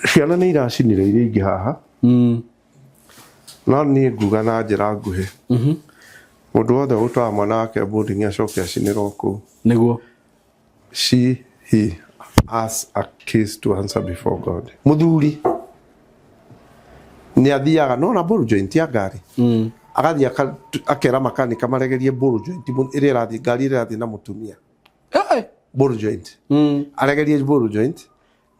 ciana nä iracinire iria ingä haha no niä nguga na njĩra nguhĩ mũndũ wothe gũtwara mwana wake boarding acoke acinĩrwo kũu nĩguo he has a case to answer before God. Mũthuri nĩ athiaga no ball joint ya ngari agathia akera makanika maregerie ball joint ĩrĩa ĩrathiĩ ngari ĩrĩa ĩrathiĩ na mũtumia ball joint aregerie ball joint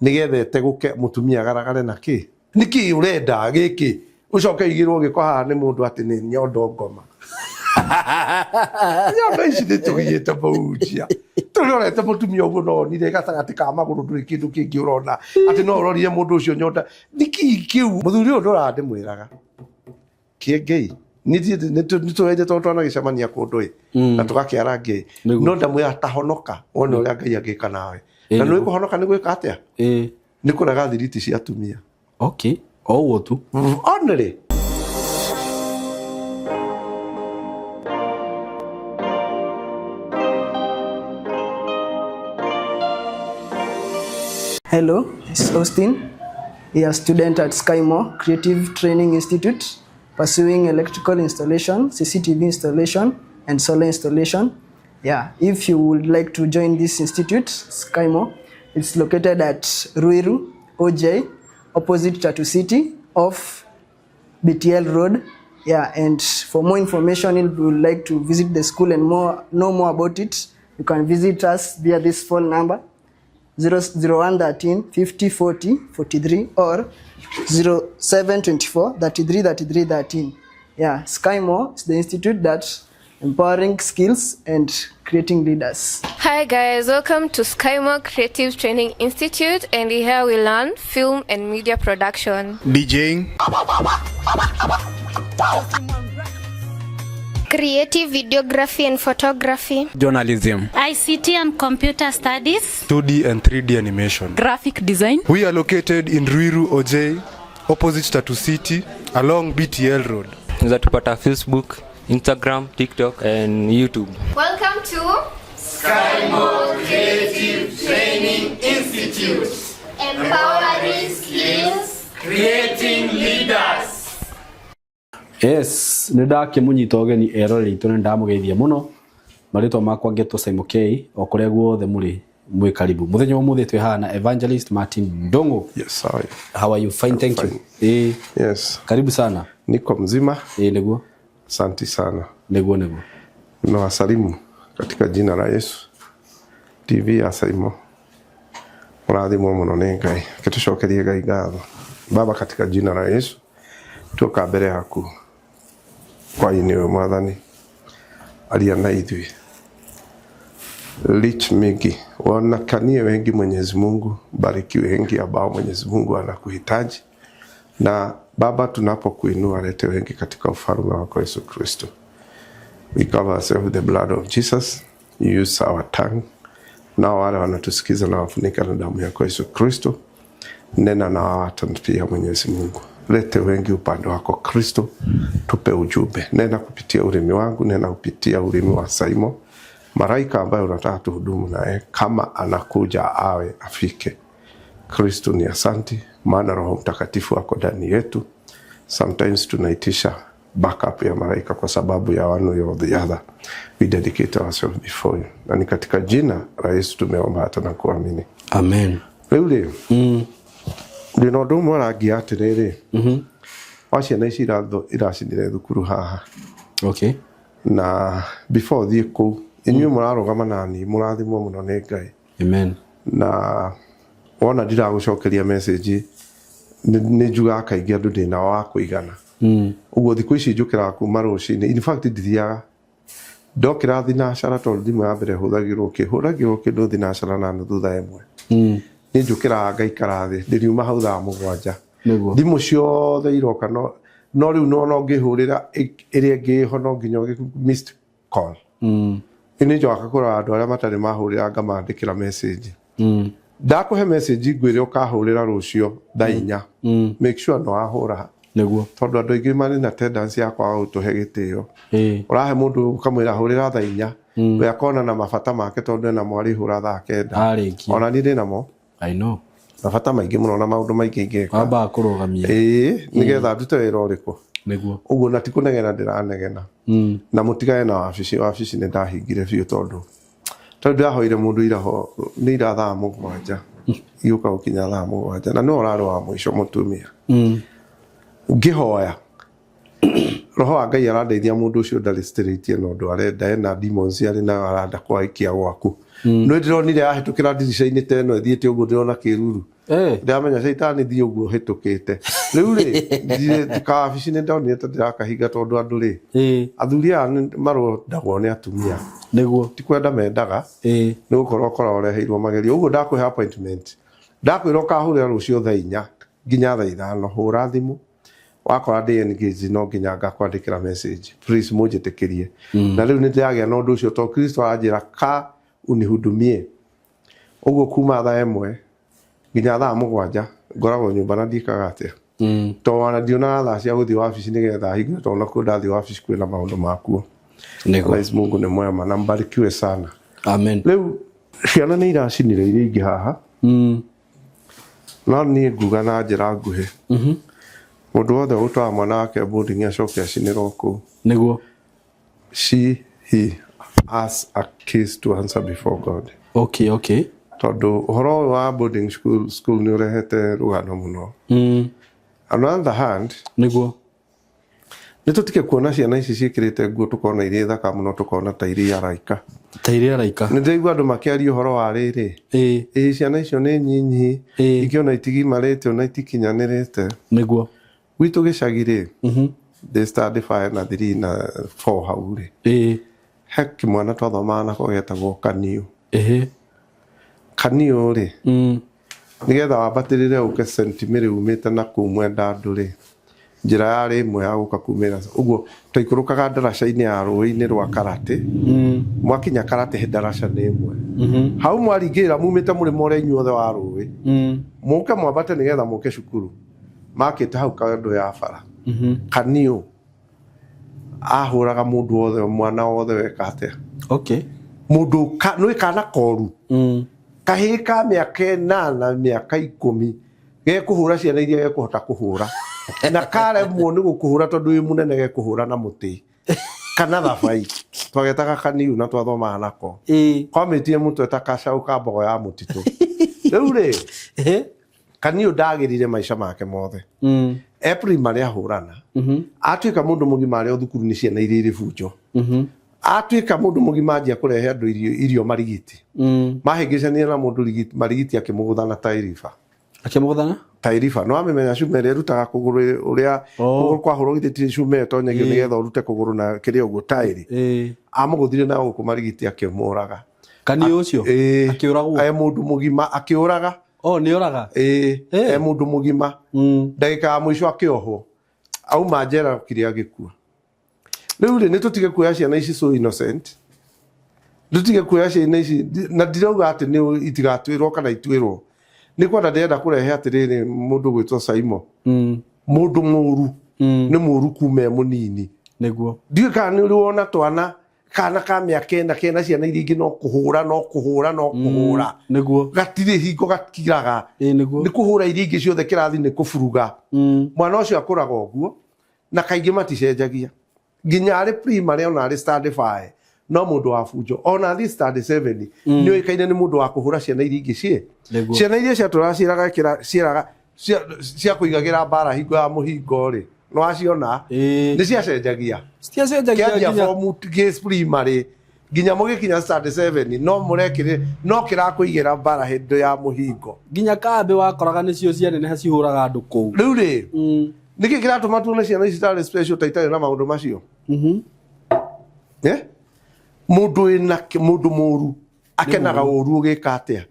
nĩgetha eteguke mũtumia garagare na kĩ nĩkĩ ũrenda gĩkĩ ucoke igirwo gĩko haha nĩ mũndũ atĩ nĩ nyondo ngoma nyondo ici nĩ tũgiyĩte mũhunjia tũrorete mũtumia ũguo no nire gatagatĩ ka magũrũ ndũrĩ kĩndũ kĩngĩ ũrona atĩ no ũrorire mũndũ ũcio nyonda nĩkĩ kĩu mũthuri ũyũ ndũrandĩmwĩraga kĩengei nĩ tũhete tondũ twanagĩcemania kũndũ na tũgakĩara Ngai no ndamwĩra tahonoka wone ũrĩa Ngai angĩka nawe na nĩ kũhonoka nĩ gwĩka atĩa nĩ kũrega thiriti cia atumia okay o tu only Hello, this is Austin. We are a student at SkyMore Creative Training Institute, pursuing electrical installation, CCTV installation, and solar installation. Yeah, if you would like to join this institute, SkyMore, it's located at Ruiru, OJ, opposite Tatu City, off BTL Road. Yeah, and for more information, if you would like to visit the school and know more about it, you can visit us via this phone number 0113 50 40 43 or 0724 33 33 13. Yeah, SkyMore is the institute that's empowering skills and creating leaders. Hi guys, welcome to SkyMore Creative Training Institute, and here we learn film and media production, DJing, creative videography and photography, journalism, ICT and computer studies, 2D and 3D animation, graphic design. We are located in Ruiru OJ, opposite Tatu City, along BTL Road. Tupata Facebook, Instagram, TikTok and YouTube. Welcome to SkyMore Creative Training Institute, empowering skills, creating leaders. Yes, nĩndake mũnyita ũgeni eroreri itũ nĩndamugeithia mũno marĩtwa makwa ngetwo Simon K o kũrĩa guothe mwĩ karibu mũthenya ũmũthĩ twĩ haha na Evangelist Martin Ndongo. Yes, sorry. How are you? Fine, thank you. Yes. Karibu sana. Niko mzima. Niguo. Asante sana. Niguo. Na wasalimu katika jina la Yesu. TV ya Simon. Murathimwo mũno nĩ Ngai. Kĩtũcokerie Ngai ngatho. Baba, katika jina la Yesu tuoka mbere yaku kwa ini we Mwathani alia na ithui reach mingi wanakanie wengi Mwenyezi Mungu, bariki wengi ambao Mwenyezi Mungu anakuhitaji, na Baba tunapokuinua lete wengi katika ufalme wako Yesu Kristo. We cover ourselves with the blood of Jesus. You use our tongue. Na wale wanatusikiza na wafunika na damu yako Yesu Kristo. Nena na watu pia Mwenyezi Mungu. Lete wengi upande wako Kristo, tupe ujumbe. Nena kupitia ulimi wangu, nena kupitia ulimi wa Simon. Malaika ambaye unataka tuhudumu naye, kama anakuja awe afike. Kristo ni asanti, maana Roho Mtakatifu wako ndani yetu. Sometimes tunaitisha backup ya malaika kwa sababu ya one way or the other. We dedicate ourselves before you. Na ni katika jina la Yesu tumeomba hata na kuamini. Amen. Leule. Ndino ndumo rangi atiriri waciana ici iracinire thukuru haha. Okay. Na before thie ku inyuĩ mũrarũgama nani mũrathimwo mũno nĩ Ngai. Amen. Na wona ndiragũcokeria message nĩ njugaga kaingĩ andũ ndĩna wa kũigana. Ũguo thikũ ici njũkĩraga kuma rũcinĩ, in fact ndithiaga ndokĩra thinacara tondũ thimũ ya mbere hũthagĩrwo kĩndũ thinacara na nuthu thaa ĩmwe. Nĩ njũkĩraga ngaikara thĩ ndĩriuma hau thaa mũgwanja. Thimũ ciothe iroka no rĩu no ngĩhũrĩra ĩrĩa ĩngĩho no nginya missed call. Nĩ njoka kũrora andũ arĩa matarĩ mahũrĩra ngamandĩkĩra message. Ndakũhe message ngwĩre ũkahũrĩra rũcio thaa 4. Make sure no ahũra. Nĩguo. Tondũ andũ aingĩ marĩ na tendency ya kwaga gũtũhe gĩtĩo. Ũrahe mũndũ ũkamwĩra hũrĩra thaa 4. We akona na mabata make tondũ ena mwarĩ hũra thaa 9. Ona niĩ ndĩ namo. I know. mabata maingĩ mũno na maũndũ maingĩ ingĩka amba kũrũgamia nĩgetha ndute wĩra ũrĩkũ nĩguo ũguo na ti kũnegena ndĩranegena na mũtigane na wabici nĩ ndahingire biũ tondũ ndahoire mũndũ iraho nĩ ira thaa 7 iũka gũkinya thaa 7 na nĩ ũrarĩ wa mũico mũtumia ngĩhoya roho wa Ngai arandeithia mũndũ ũcio ndarĩ straight na ũndũ arenda ena demons arĩ na aranda kwaikia gwaku nĩ ndĩronire ahĩtũkĩra ndirica-inĩ ta ĩno ĩthiĩte ũguo ndĩrona kĩruru ndamenya caitani thiĩ ũguo hĩtũkĩte rĩu rĩ kawabici-inĩ ndonire ta ndĩrakahinga tondũ andũ rĩ athuri aya marondagwo nĩ atumia nĩguo ti kwenda mendaga nĩ gũkorwo ũkoragwo ũreheirwo magerio ũguo ndakũhe appointment ndakwĩra ũkahũrĩra rũciũ thaa 4 nginya thaa 5 hũra thimũ wakora ndĩ engage no nginya ngakwandĩkĩra message please mũnjĩtĩkĩrie na rĩu nĩ ndĩragĩa na ũndũ ũcio tondũ Kristo anjĩra ka unihudumie ũguo kuma thaa 1 nginya thaa 7 ngoragwo nyũmba na ndikaga atĩa tondũ wana ndionaga thaa cia gũthiĩ wabici nĩgetha hinge tondũ nakuo ndathiĩ wabici kwĩna maũndũ makuo Rais Mungu nĩ mwema na mbarikiwe sana amen rĩu ciana nĩ iracinire iria ingĩ haha no niĩ nguga na njĩra nguhĩ mũndũ wothe gũtwara mwana wake boarding acoke acinĩrwo kũu nĩguo he has a case to answer before God okay tondũ ũhoro wa boarding school nĩ ũrehete rũgano mũno on the other hand nĩguo nĩ tũtige kuona ciana ici ciĩkĩrĩte nguo tũkona irĩ thaka mũno tũkona ta irĩ araika nĩ ndaigua andũ makĩaria ũhoro wa rĩrĩ ciana icio nĩ nyinyi ingĩona itigimarĩte ona itikinyanĩrĩte nĩguo gwitũ gĩcagi rĩ they study 5 na 3 na 4 hau rĩ he kĩmwana twathomaga nako getagwo Kaniũ Kaniũ rĩ nĩgetha wambatĩrĩre ũke sentimere umĩte na kũu Mwenda Andũ rĩ njĩra yarĩ ĩmwe ya gũka kumĩra ũguo twaikũrũkaga ndaraca-inĩ ya rũĩ-inĩ rwa Karate mwakinya Karate ndaraca nĩ ĩmwe hau mwaringĩrĩra mumĩte mũrĩmo ũrĩa inyuothe wa rũĩ mũke mwambate nĩgetha mũke cukuru makĩte hau kando ya bara Kaniũ ahũraga mũndũ wothe mwana wothe weka atĩa mũndũ nĩ kana koru kahĩĩ ka mĩaka 8 mĩaka 10 gekũhũra ciana iria gekũhota kũhũra na karemwo nĩ gũkũhũra tondũ wĩ mũnene gekũhũra na mũtĩ kana thabai twagetaga Kaniũ na twathomaga nako kwamĩtie mũtwe ta kacaũ ka mbogo ya mũtitũ rĩu rĩ Kaniũ ndagĩrire maica make mothe primary ahũrana atuĩka mũndũ mũgima arĩ thukuru nĩ ciana iria irĩ bunjo atuĩka mũndũ mũgima anjia kũrehe andũ irio marigiti mahĩngĩcania na mũndũ marigiti akĩmũgũthana tairiba no amemenya cume ĩrĩa ĩrutaga kũgũrũ ũrĩa kũgũrũ kwahũrwo githĩtirĩ cume ĩtonyagio nĩgetha ũrute kũgũrũ na kĩrĩa ũguo taĩri amũgũthire na gũkũ marigiti akĩmũraga Kaniũ ũcio akĩũragwo mũndũ mũgima akĩũraga nĩ oraga mũndũ mũgima ndagĩka ya mũico akĩohwo auma njera kĩrĩa agĩkua rĩu nĩ tũtige kuoya ciana ici so innocent tũtige kuoya ciana ici na ndirauga atĩ nĩ itigatwĩrwo kana itwĩrwo nĩ kwenda ndĩrenda kũrehe atĩrĩrĩ mũndũ gwĩtwo Saimo mũndũ mũru nĩ mũru kuma mũnini nĩguo ndiũĩ kana nĩ ũrĩwona twana kana ka mĩaka 9 kena ciana iria ingĩ no kũhũra nĩguo gatirĩ hingo gatkiraga nĩ kũhũra iria ingĩ ciothe kĩrathi nĩ kũburuga mwana ũcio akũraga ũguo na kaingĩ maticenjagia nginya arĩ primary ona arĩ study 5 no mũndũ wa bunjo ona thi study 7 nĩ oĩkaine nĩ mũndũ wa kũhũra ciana iria ingĩ ciana iria ciatũraga cia kũigagĩra mbara hingo ya mũhingo rĩ no waciona nĩ ciacenjagia kĩambia form primary nginya mũgĩkinya study 7 no mũrekĩrĩ no kĩrakũigĩra mbara hĩndĩ ya mũhingo nginya kambĩ wakoraga nĩcio cianeneha cihũraga andũ kũu rĩu rĩ nĩkĩ kĩratũma tuone ciana ici citarĩ special ta itarĩ na maũndũ macio mũndũ mũru akenaga ũru ũgĩka atĩa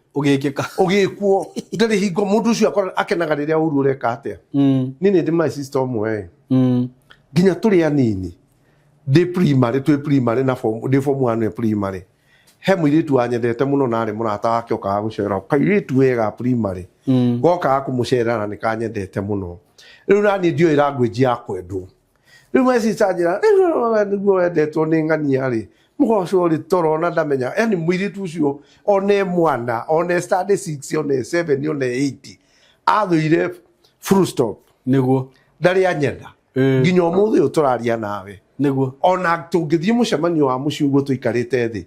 ũgĩkwo ndarĩ hingo mũndũ ũcio akenaga rĩrĩa ũru ũreka atĩa nĩ ndĩ my sister ũmwe nginya tũrĩ anini twĩ primary na ndĩ form 1 primary he mũirĩtu wanyendete mũno na arĩ mũrata wake okaga gũcera kairĩtu wega primary gokaga kũmũcerera na nĩkanyendete mũno rĩu nani ndio language ya kwendwo rĩu my sister anjĩra nĩguo wendetwo nĩ ng'ania rĩ mũgoco rĩ toro na ndamenya yani mũirĩtu ũcio one mwana one study 6 one 7 one 8 athire full stop niguo ndari anyenda nginya umuthi uturaria nawe niguo ona tungithie mucemanio wa muciĩ uguo tuikarite thi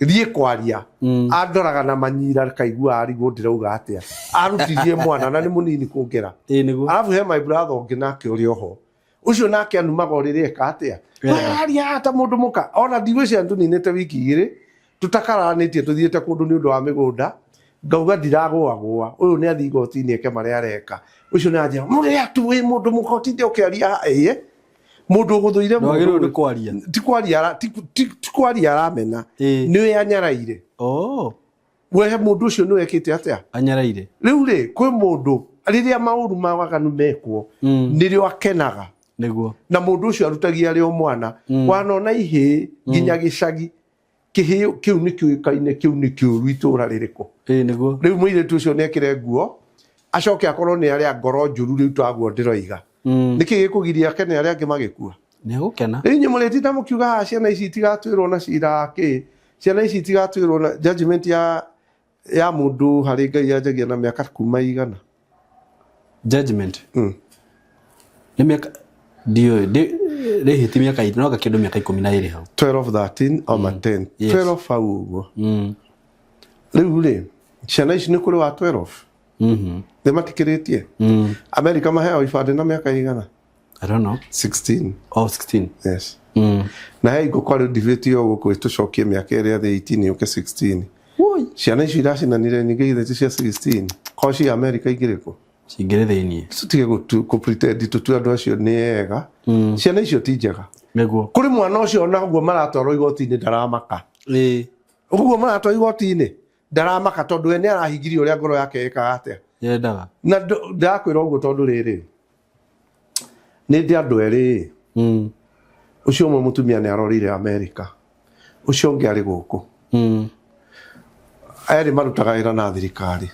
thie kwaria andoraga na manyira kaigua arigo ndirauga atia arutirie mwana na ni munini kungera niguo arabu he my brother ungi nake uri oho ucio nake anumaga urire eka atia aria ata mundu muka ona ndigwicia ntuninite wiki igiri tutakaranitie tuthiete kundu ni undu wa migunda ngauga ndiragwa uyu ni athi igoti-ini eke maria areka ucio ni anjira muri atu wi mundu muka utinde ukiaria mundu uguthuire mundu ni kwaria ti kwaria aramena ni anyaraire we mundu ucio ni wekite atia anyaraire riu ri kwi mundu riria mauru ma waganu mekwo nirio akenaga niguo na mundu ucio arutagia ri o mwana wanona ihi nginya gicagi kihi kiu ni kiukaine kiu ni kiuru itura ririko niguo riu muiretu ucio nekire nguo acoke akorwo ni aria ngoro njuru riu twaguo ndiroiga niki gikugiria kene aria angi magikua ni gukena inyi muretita mukiuga ciana ici tigatwirwo na cira ki ciana ici tigatwirwo na judgment ya mundu hari Ngai anjagia na miaka kuma igana judgment ni miaka dio rehiti miaka ino gakindu miaka 12 hau 12 13 or 10 12 hau uguo riu ri ciana ici ni kuri wa 12 thematikiritie America maheo ibande na miaka igana I don't know 16 16 yes na he igukore diveti yo guko tucokie miaka iri the 18 yuke 16 ciana ici iracinanire nyingi ithe cia 16 koci America igiriko cingire thiini tutige ku pretend tutu andu acio ni ega ciana icio ti njega niguo kuri mwana ucio na guo maratwarwo igoti-ini ndaramaka uguo maratwarwo igoti-ini ndaramaka tondu ene arahingirie uria ngoro yake ikaga atia yendaga na ndakwira uguo tondu riri ni ndi andu eri ucio umwe mutumia ni arorire America ucio ungi ari guku eri marutaga wira na thirikari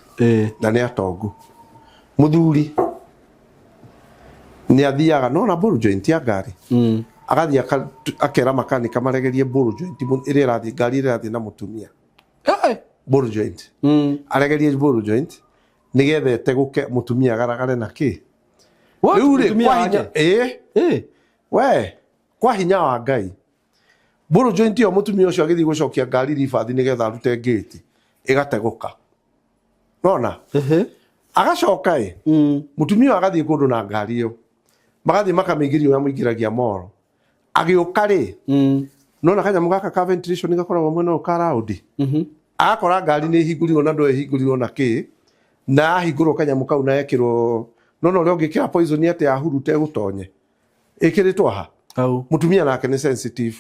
na ni atongu muthuri ni athiaga no na ball joint ya ngari agathia akera makanika maregerie ball joint iri irathi ngari irathi na mutumia ball joint aregerie ball joint nigethe teguke mutumia agaragare na ki riu ri kwa hinya we kwa hinya wa Ngai ball joint yo mutumia ucio agithi gucokia ngari rifathi nigetha arute gate igateguka nona agacoka mutumia agathie kundu na ngari yo magathie makamigirio ya muingiragia moro agiuka ri nona kanyamu gaka ka ventilation gakoragwo mwena ukaraudi akora ngari ni hinguriwo na ndo hinguriwo na ki na hingurwo kanyamu kau na ekirwo nona uri ungikira poison ate ahurute gutonye ikiritwa ha mutumia nake ni sensitive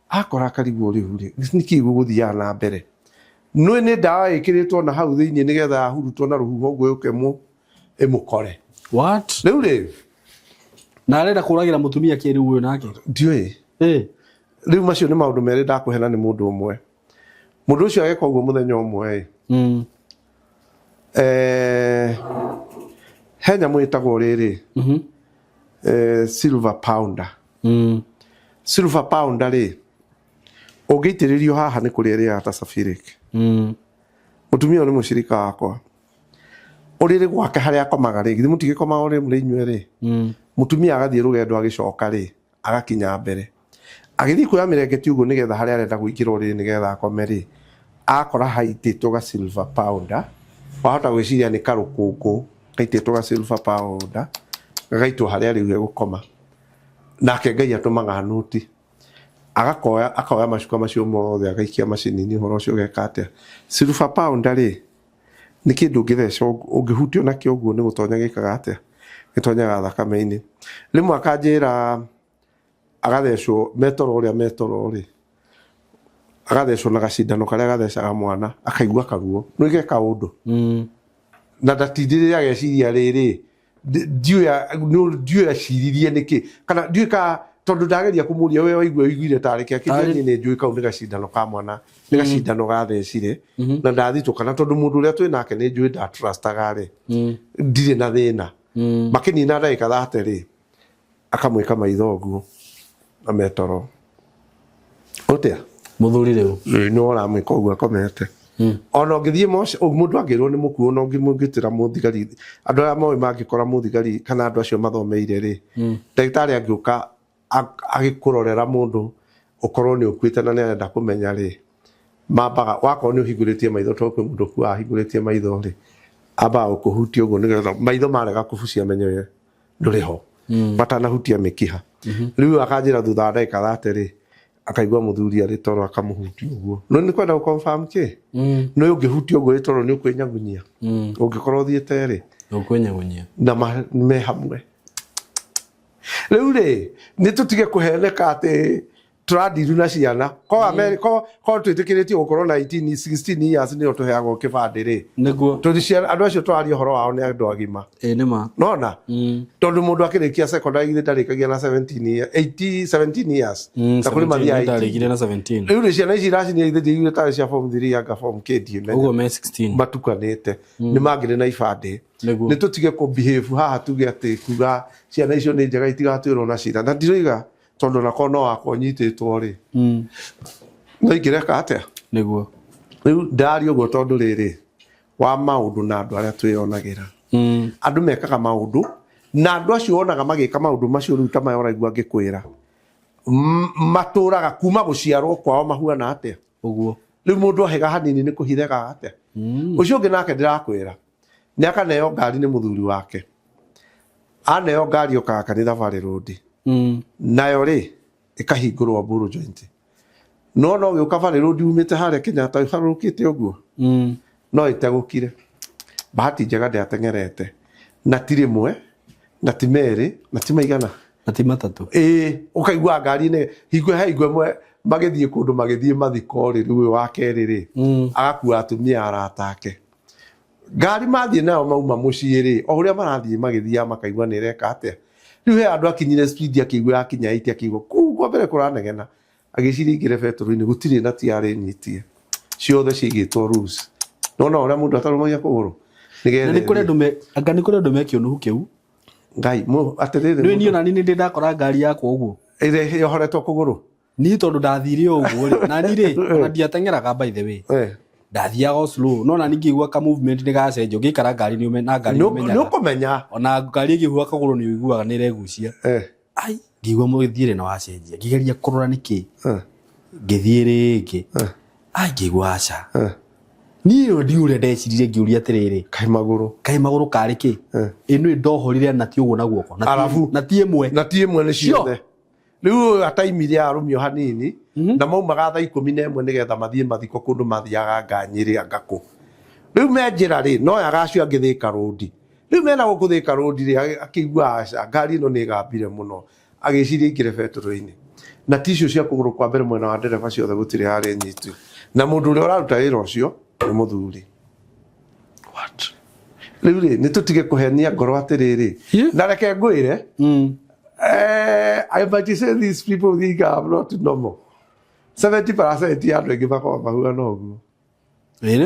akora karigwo riu ri niki guguthia na mbere no ni dawa ikiritwo na hau thiini nigetha ahurutwo na ruhuho gwikemu imukore what riu ri na arenda kuragira mutumia kiriu uyu nake ndioi riu macio ni maundu meri ndakuhena ni mundu umwe mundu ucio ageka uguo muthenya umwe he nyamu itagwo riri silver pounder silver pounder ri ungitiririo haha ni kuri ria ta sulfuric mutumia ni mushirika wakwa urire gwake haria akomaga ri githi mutigikomaga uri muri inywe ri mutumia agathie rugendo agicoka ri agakinya mbere agithi kuya mirengeti uguo nigetha haria arenda guikira ri nigetha akome ri akora haititwo ga silver pounder wahota gwiciria ni karukungu kaititwo ga silver powder gagaitwo haria riu egukoma nake Ngai atumaga nuti akoya macuka macio mothe agaikia macini-ini horo ucio geka atia silver powder ri ni kindu ngitheca ungihutio nakio uguo ni gutonya gikaga atia gitonyaga thakame-ini rimwe akanjira agathecwo metoro ri agathecwo na gacindano karia gathecaga mwana akaigua karuo no igeka undu na ndatindire ageciria riri ndiu aciririe niki kana ndiu ka tondu ndageria kumuria we waiguire tari kia kitani ni ndiu kau ni gacindano ka mwana ni gacindano gathecire na ndathitũkana tondu mundu uria twi nake ni ndiu nda trustaga ri ndire na thina makinina ndagika 30 ri akamwika maitho guo na metoro utia muthuri riu no ramwika uguo akomete ona ngithie mundu angirwo ni mukuo no ngimugitira muthigari andu aya moe mangikora muthigari kana andu acio mathomeire ri ndagitari angiuka agikurorera mundu ukorwo ni ukuite na nenda kumenya ri mambaga wako ni uhinguritie maitho to kwe mundu ku ahinguritie maitho ri aba ukuhuti uguo nigetha maitho marega kubucia menyo nduriho batanahutia mikiha riu akanjira thutha ndagika thate ri akaigwa muthuri ari toro akamuhuti uguo no ni kwenda confirm ki no ungihuti uguo toro ni ukwenyagunyia ungikorwo thiete ri ukwenyagunyia na me hamwe riu ri ni tutige kuheneka ati turadiru na ciana ko America ko twitikiritie gukorwo 16 years ni otuheagwo kibande ri niguo tudiciana andu acio twari horo wao ni andu agima nima nona tondu mundu akirikia secondary ndarikagia na 17 years ta kuri mathia ndarikire na 17 riu ciana ici raci ni ithiire ta cia form 3 anga form KD uguo me 16 matukanite ni magire na ibande ni tutige ku behave haha tuge ati kuga ciana icio ni njega itigatwirwo na cira na ndiroiga tondu na kono wako nyititwo ri no ingireka atia niguo riu ndari uguo tondu riri wa maundu na andu aria twionagira andu mekaga maundu na andu acio onaga magika maundu macio riu ta maya uraigua ngikwira maturaga kuma guciarwo kwao mahuana atia uguo riu mundu ahega hanini ni kuhithega atia ucio ngi nake ndirakwira ni akaneo ngari ni muthuri wake aneo ngari okaga kanitha Valley Road nayo ri ikahingurwo Mburu joint no gioka Valley Road umite haria Kenyatta harukite uguo no itegukire bahati njega ndiatengerete na tiri mwe na timeri na timaigana na timatatu ukaigua ngari ne hingwe mwe magithie kundu magithie mathiko ri riu wa keri ri agakua atumia aratake ngari mathie nao mauma mucii ri o uria marathie magithia makaigua ni reka atia riu he andu akinyire speed akigwa akinya 80 akigwa kwa mbere kuranegena agiciringire betro-ini gutire na tiare nyitie ciothe cigitwo rules no uria mundu atarumagia kuguru ni kure ndume anga ni kure ndume kiunuhu kiu ngai mu atirire riu ni ona ni ndakora ngari yakwa uguo ire yohoretwo kuguru ni tondu ndathire uguo na ni ri ona ndiatengeraga by the way ndathiaga slow no na ningigua ka movement ni gacenjo ngikara ngari ni umena ngari ni umenya no kumenya ona ngari igihua kaguru ni uiguaga ni regucia ai ngigua mugithire na wacenjia ngigeria kurora niki ngithie ringi ai ngigua aca ni yo ndiure ndecirire ngiuria atiriri kai maguru kari ki inu ndohorire na ti uguo na guoko na ti imwe ni ciothe riu ataimire arumio hanini na maumaga thaa 11 nigetha mathie mathiko kundu mathiaga nganyiri angaku riu menjira ri no yagacio angithika rodi riu mena gukuthika rodi ri akigua aca ngari no ni gambire muno agiciria ingire betro-ini na tishu cia kuguru kwa mbere mwena wa ndereba ciothe gutire hari nyitu na mundu uria uraruta wira ucio ni muthuri what riu ri ni tutige kuhenia ngoro atiriri na reke ngwire I might say these people think I'm not normal. 70% ya andu bako mahua no guo.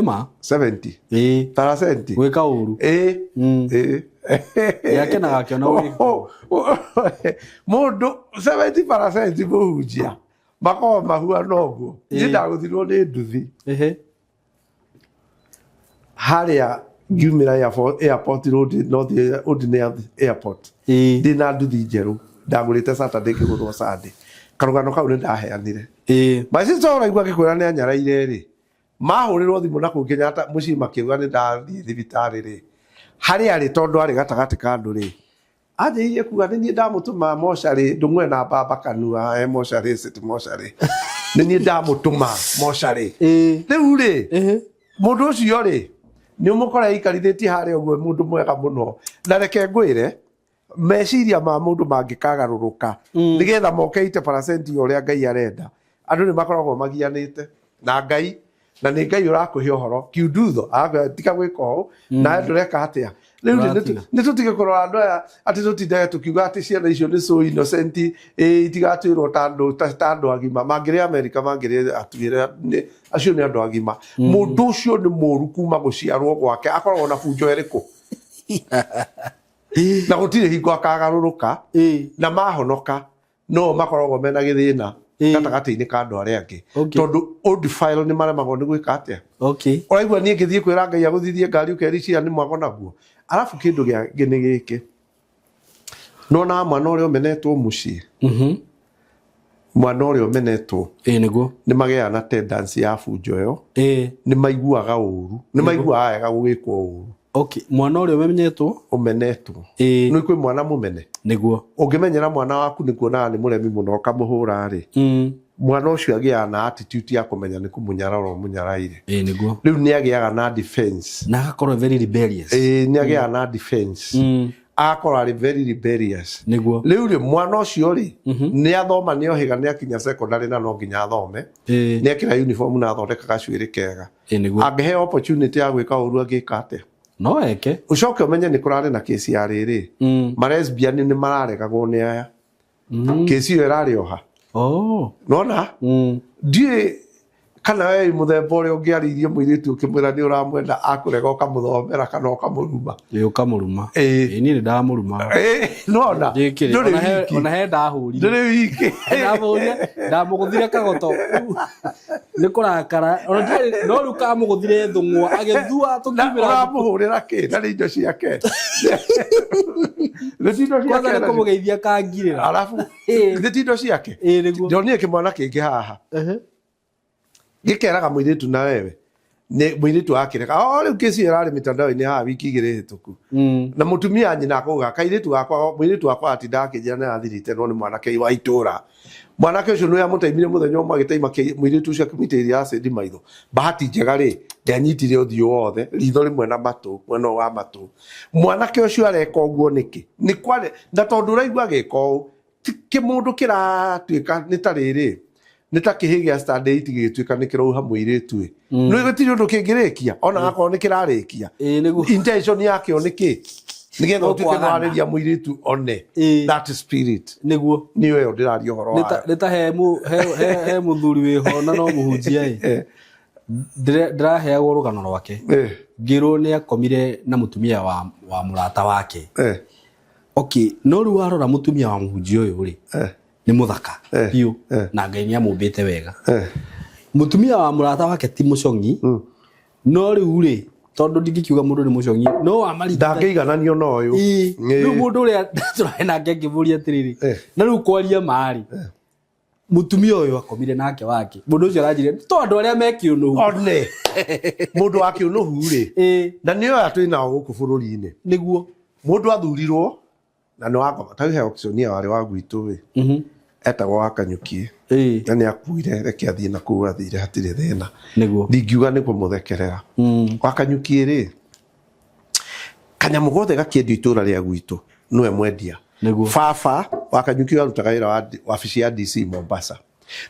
Ma 70%. Weka uru. Yake na akiona wiko. Mundu 70% buhujia. Bako mahua no guo. Ndida guthirwo ni nduthi. Haria Gumira airport road not the ordinary airport. Dina nduthi njeru. Ndagurite Saturday kigurwo Sunday karugano kau ni ndaheanire basi tora igwa kikwira ni anyaraire ri mahurirwo thimu na kunginya muci makiuga ni ndathie thibitari ri hari ari tondu ari gatagati kandu ri athie kuga ni ndamutuma moshari ndumwe na baba kanua moshari city moshari ni ndamutuma moshari riu ri mundu ucio ri ni umukora ikarithiti hari ogwe mundu mwega muno na reke ngwire meciria ma mundu mangikagaruruka nigetha moke 80% uria Ngai arenda andu ni makoragwo magianite na Ngai na ni Ngai urakuhe uhoro kiudutho tika gwiko na ndureka atia riu ni tutige kurora andu aya ati tutinde tukiuga ati ciana icio ni so innocent itigatwirwo tando agima mangire America mangire atwire acio ni andu agima mundu ucio ni muru kuma guciarwo gwake akoragwo na bunjo eriku na gutire hingo akagaruruka na mahonoka no makoragwo mena githina gatagati-inĩ ka andũ arĩa angĩ tondũ old file nĩ maremagwo nĩ gwĩka atĩa ũraigua niĩ ngĩthiĩ kwĩra Ngai agũthithie ngari ũkericira nĩ mwago naguo arabu kĩndũ gĩangĩ nĩ gĩkĩ nona mwana ũrĩa ũmenetwo mũciĩ mwana ũrĩa ũmenetwo nĩguo nĩ magĩaga na tendency ya bunjo ĩyo nĩ maiguaga ũru nĩ maiguaga wega gũgĩkwo ũru mwana ũrĩa ũmenetwo nĩ kwĩ mwana mũmene nĩguo ũngĩmenyera mwana waku nĩ kuonaga nĩ mũremi mũno ũkamũhũra-rĩ mwana ũcio agĩaga na attitude ya kũmenya nĩ kũmũnyara ũmũnyaraire nĩguo rĩu nĩ agĩaga na defense na agakorwo very rebellious nĩ agĩaga na defense agakorwo arĩ very rebellious nĩguo rĩu mwana ũcio rĩ nĩ athoma nĩ ohiga nĩ akinya secondary na no nginya athome nĩ ekĩra uniform na athondeka gacuĩrĩ kega angĩheo opportunity ya gwĩka ũru angĩka atĩa no eke ucoke umenye nĩ kũrarĩ na kesi ya rĩrĩ ma lesbian nĩ mararegagwo nĩ aya kesi ĩyo ĩrarĩ oha nona ndiĩ kana we mũthemba ũrĩa ũngĩarĩirie mũirĩtu ũkĩmwĩra nĩ ũramwenda akũrega ũkamũthomera kana ũkamũruma ũkamũruma niĩ nĩ ndamũruma nona ona he ndahũrire ndũrĩ wiki ndamũgũthire kagoto nĩ kũrakara no rĩu kamũgũthire thũng'wa agĩthua tũkiumĩra ũramũhũrĩra kĩ na nĩ indo ciake kwanza nĩ kũmũgeithia kangirĩra arabu nĩ indo ciake ndonire kĩmwana kĩngĩ haha gĩkeraga mũirĩtu na wewe nĩ mũirĩtu akĩreka rĩu kesi ĩrarĩ mĩtandao-inĩ haha wiki igĩrĩ hĩtũku na mũtumia nyina akauga kairĩtu wakwa mũirĩtu wakwa atinda akĩnjĩra nĩ athirĩte no nĩ mwanake wa itũũra mwanake ũcio nĩ amũteimire mũthenya ũmwe agĩteima mũirĩtu ũcio akĩmũitĩrĩria acidi maitho bahati njega rĩ nĩanyitire ũthiũ wothe ritho rĩmwe na matũ mwena wa matũ mwanake ũcio areka ũguo nĩkĩ nĩ kware na tondũ ũraigua agĩka ũũ kĩmũndũ kĩratuĩka nĩ ta rĩrĩ nĩ ta kĩhĩ gĩa standard gĩgĩtuĩka nĩ kĩrauha mũirĩtu nĩ gũtirĩ ũndũ kĩngĩrĩkia ona gakorwo nĩ kĩrarĩkia intention yakĩo nĩkĩ nĩgetha ũtuĩke nĩwarĩria mũirĩtu one that spirit nĩguo nĩyo ĩyo ndĩraria ũhoro wayo nĩ ta he mũthuri wĩho na no mũhunjia ndĩraheagwo rũgano rwake ngĩrwo nĩ akomire na mũtumia wa mũrata wake no rĩu warora mũtumia wa mũhunjia ũyũ rĩ nĩ mũthaka biũ na Ngai nĩ amũmbĩte wega mũtumia wa mũrata wake ti mũcongi no rĩu rĩ tondũ ndingĩkiuga mũndũ nĩ mũcongi no amarita ndangĩigananio na ũyũ rĩu mũndũ ũrĩa tũrahe nake akĩmũria atĩrĩrĩ na rĩu kwaria marĩ mũtumia ũyũ akomire nake wake mũndũ ũcio aranjĩrire to andũ arĩa me kĩũnũhu one mũndũ wa kĩũnũhu rĩ na nĩyo ya twĩ nao gũkũ bũrũri-inĩ nĩguo mũndũ athurirwo na nĩ wakoma ta he auctioneer warĩ wa gwitũ rĩ etagwo Wakanyukie na nĩ akuire reke athiĩ na kũu athire hatirĩ thĩna ndingiuga nĩ kũmũthekerera Wakanyukie rĩ kanyamũ gothe gakĩendio itũũra rĩa gwitũ nĩwe mwendia baba Wakanyukie arutaga wĩra wa wabici ya DC Mombasa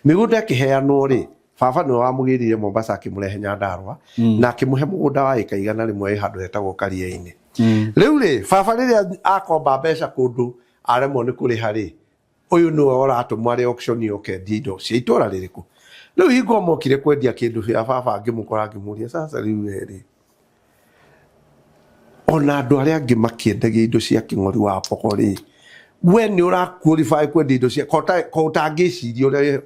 mĩgũnda ĩkĩheanwo rĩ baba nĩwe wamũgĩrire Mombasa akĩmũrehe Nyandarua na akĩmũhe mũgũnda wa ĩka igana rĩmwe handũ hetagwo Karia-inĩ rĩu rĩ baba rĩrĩa akomba mbeca kũndũ aremwo nĩ kũrĩha rĩ ũyũ nĩwe ũratũmwo arĩ auction ũkendia indo cia itũũra rĩrĩkũ rĩu hingo mokire kwendia kĩndũ gĩa baba ngĩmũkora ngĩmũria sasa rĩu rĩ ona andũ arĩa angĩ makĩendagia indo cia kĩng'ori wa poko rĩ we nĩ ũraqualify kwendia indo cia kotangĩciria ũrĩa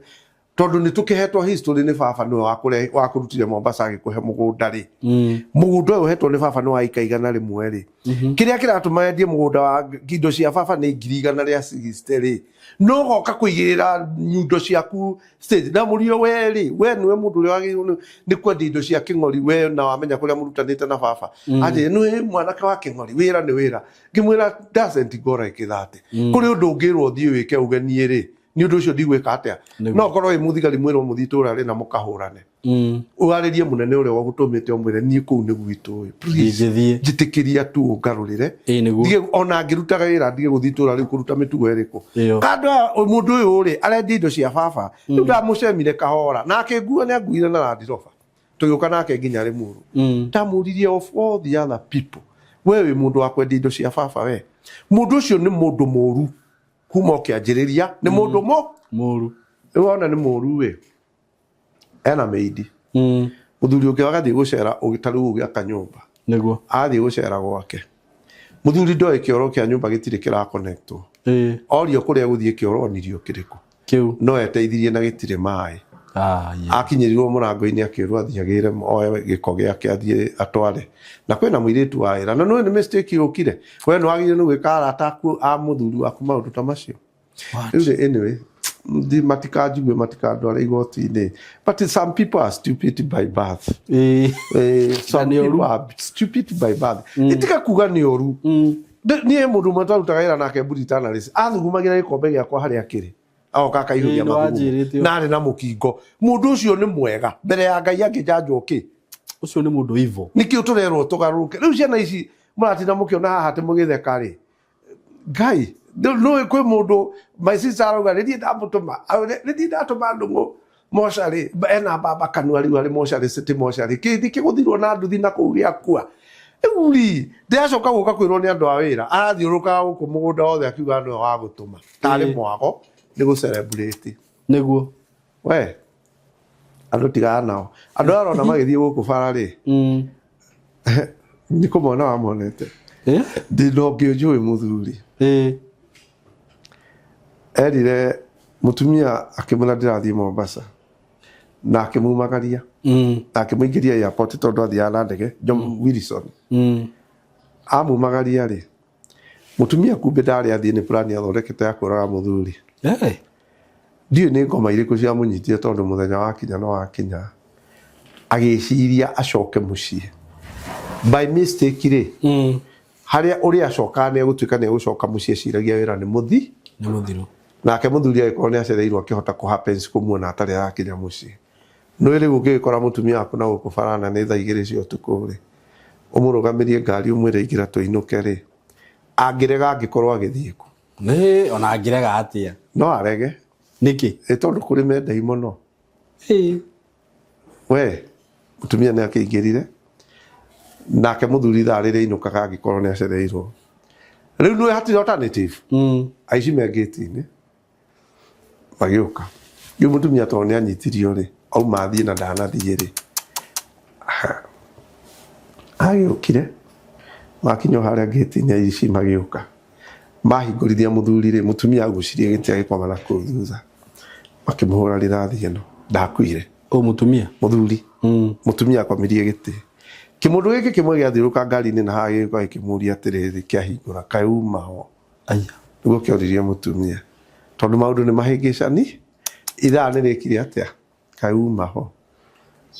tondũ nĩ tũkĩhetwo history nĩ baba nĩwe wakũrutire Mombasa agĩkũhe mũgũnda rĩ mũgũnda ũyũ ũhetwo nĩ baba nĩ wa ĩka igana rĩmwe rĩ kĩrĩa kĩratũma endie mũgũnda wa indo cia baba nĩ 100 rĩa 60 rĩ no goka kũigĩrĩra indo ciaku stage na mũrio we rĩ we nĩwe mũndũ ũrĩa wagĩrĩirwo nĩ kwendia indo cia kĩng'ori we na wamenya kũrĩa mũrutanĩte na baba anjĩrĩ nĩ mwanake wa kĩng'ori wĩra nĩ wĩra ngĩmwĩra doesn't go like that kũrĩ ũndũ ũngĩrwo thiĩ wĩke ũgenie rĩ nĩ ũndũ ũcio ndigwĩka atĩa no korwo mũthigari mwĩrwo mũthii itũũra rĩ na mũkahũrane ũarĩrie mũnene ũrĩa wagũtũmĩte ũmwĩre niĩ kũu nĩ gwitũ njĩtĩkĩria tu ũngarũrĩre ona ngĩrutaga wĩra ndige gũthiĩ itũũra rĩu kũruta mĩtugo ĩrĩkũ kandũ mũndũ ũyũ rĩ arendia indo cia baba rĩu ndamũcemire kahora nake nguo nĩ anguire na Land Rover tũgĩũka nake nginya Rĩmuru ndamũririe of all the other people we wĩ mũndũ wa kwendia indo cia baba we mũndũ ũcio nĩ mũndũ mũũru kuma ũkĩanjĩrĩria nĩ mũndũ mũũru wona nĩ mũũru we ena meidi mũthuri ũngĩ agathiĩ gũcera ũgĩtarĩ ũgĩaka nyũmba nĩguo athiĩ gũcera gwake mũthuri ndoĩ kĩoro kĩa nyũmba gĩtirĩ kĩrakonektwo orio kũrĩa gũthiĩ kĩoro onirio kĩrĩkũ kiu no eteithirie na gitire mai akinyiriruo murango-ini akirwo athiagire oe giko giake athie atware na kwina muiritu wa ira na no ni mistake yukire we no agire no gwika arata aku a muthuri waku maundu ta macio anyway the matikajigwe matikandwara igoti-ini but some people are stupid by birth some people are stupid by birth itika kuga ni oru ni mundu matarutaga ira nake Britain athugumagira gikombe giakwa hari akiri aoka kaihũria mathugumo na arĩ na mũkingo mũndũ ũcio nĩ mwega mbere ya Ngai angĩjanjwo kĩ ũcio nĩ mũndũ ivo nĩkĩo tũrerwo tũgarũrũke rĩu ciana ici mũratinda mũkĩona haha atĩ mũgĩtheka rĩ Ngai no kwĩ mũndũ my sister arauga nĩ thiĩ ndatũma ndũng'ũ mocarĩ ena baba kanua rĩu arĩ mocarĩ city mocarĩ kĩthi kĩgũthirwo na nduthi na kũu gĩakua Uri ndacoka gũka kwĩrwo nĩ andũ a wĩra arathiũrũrũkaga gũkũ mũgũnda wothe akiuga nĩwe wa gũtũma tarĩ mwago nĩ gũ celebrate nĩguo we andũ tigaga nao andũ arona magĩthiĩ gũkũ bara rĩ nĩ kũmona wamonete ndĩna ũngĩ njũĩ mũthuri erire mũtumia akĩmwĩra ndĩrathiĩ Mombasa na akĩmumagaria na akĩmũingĩria airport tondũ athiaga na ndege John Wilson amumagaria rĩ mutumia kumbe ndarĩ athiĩ nĩ plan athondekete ya kũraga mũthuri ndiũ nĩ ngoma irĩkũ cia mũnyitire tondũ mũthenya wa kinya no wakinya agĩciria acoke mũciĩ by mistake rĩ harĩa ũrĩa acoka nĩ gũtuĩka nĩ gũcoka mũciĩ ciragia wĩra nĩ mũthiru nake mũthuri agĩkorwo nĩ acereirwo akĩhota kũ happens kũmuona atarĩ arakinya mũciĩ no rĩu ũngĩkora mũtumia waku na gũkũ barana nĩ thaa 2 cia ũtukũ rĩ ũmũrũgamirie ngari ũmwĩre ingĩra tũinũke rĩ angĩrega angĩkorwo agĩthiĩ kũ ona angĩrega atĩa no arege nĩkĩ tondũ kũrĩ mendai mũno we mũtumia nĩ akĩingĩrire nake mũthuri thaa rĩrĩa ainũkaga angĩkorwo nĩ acereirwo rĩu nĩ hatirĩ alternative aici me gate-inĩ magĩũka rĩu mũtumia tondũ nĩ anyitirio rĩ auma athiĩ na ndanathiĩ rĩ agĩũkire makinya harĩa gate-inĩ aici magĩũka mahingũrithia mũthuri rĩ mũtumia agũcirie gĩtĩ agĩkoma na kũu thutha makĩmũhũra rĩrathi ĩno ndakuire mũtumia mũthuri mũtumia akomirie gĩtĩ kĩmũndũ gĩkĩ kĩmwe gĩathiũrũka ngari-inĩ na haha gĩũka gĩkĩmũria atĩrĩrĩ kĩahingũra kaĩ uma ho nĩguo kĩoririe mũtumia tondũ maũndũ nĩ mahĩngĩcani ithaa nĩ rĩkire atĩa kaĩ uma ho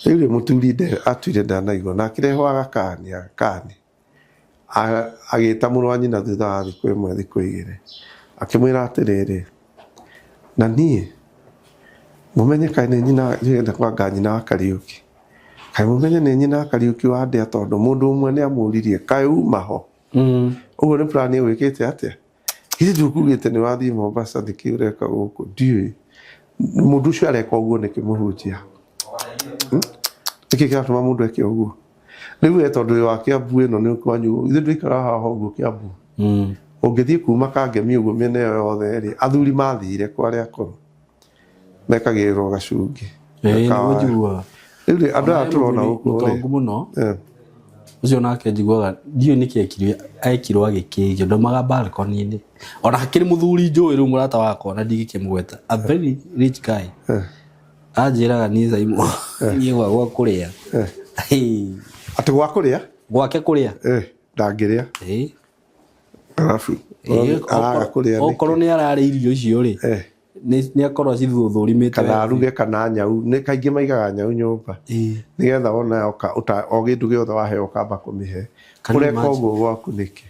rĩu rĩ mũthuri atuire ndanaigua na akĩrehwo agakani agĩta mũrũ wa nyina thutha wa thikũ ĩmwe thikũ igĩrĩ akĩmwĩra atĩrĩrĩ na niĩ mũmenye kaĩ nĩ nyina ndĩrenda kwanga nyina wa Kariuki kaĩ mũmenye nĩ nyina wa Kariuki wa ndĩa tondũ mũndũ ũmwe nĩ amũririe kaĩ uma ho ũguo nĩ plan wĩkĩte atĩa githĩ ndũkugĩte nĩ wathiĩ Mombasa thikĩ ũreka gũkũ ndiũĩ mũndũ ũcio areka ũguo nĩ kĩmũhunjia nĩkĩ kĩratũma mũndũ eke ũguo rĩu tondũ wa Kiambu ĩno nĩ kwanyu ithuĩ ndũikara haha ũguo Kiambu ũngĩthiĩ kuma Kangemi ũguo mĩena ĩyo yothe rĩ athuri mathire kwa arĩa akũrũ mekagĩrĩrwo gacungi rĩu andũ aya tũrona gũkũ mũno ũcio nake njiguaga ndiũ nĩkĩ ekirwo agĩkĩigio ndomaga balcony-inĩ ona hakĩrĩ mũthuri njũĩ rĩu mũrata wakwa na ndigĩkĩmũgweta a very rich guy anjĩraga niĩ Saimo niĩ gwa kũrĩa atĩ gwa kũrĩa gwake kũrĩa ndangĩrĩa arabu araga kũrĩa okorwo nĩ ararĩa irio icio rĩ nĩ akorwo cithuthurimĩte kana aruge kana nyau nĩ kaingĩ maigaga nyau nyũmba nĩgetha ona o kĩndũ gĩothe waheo kamba kũmĩhe ũreka ũguo gwaku nĩkĩ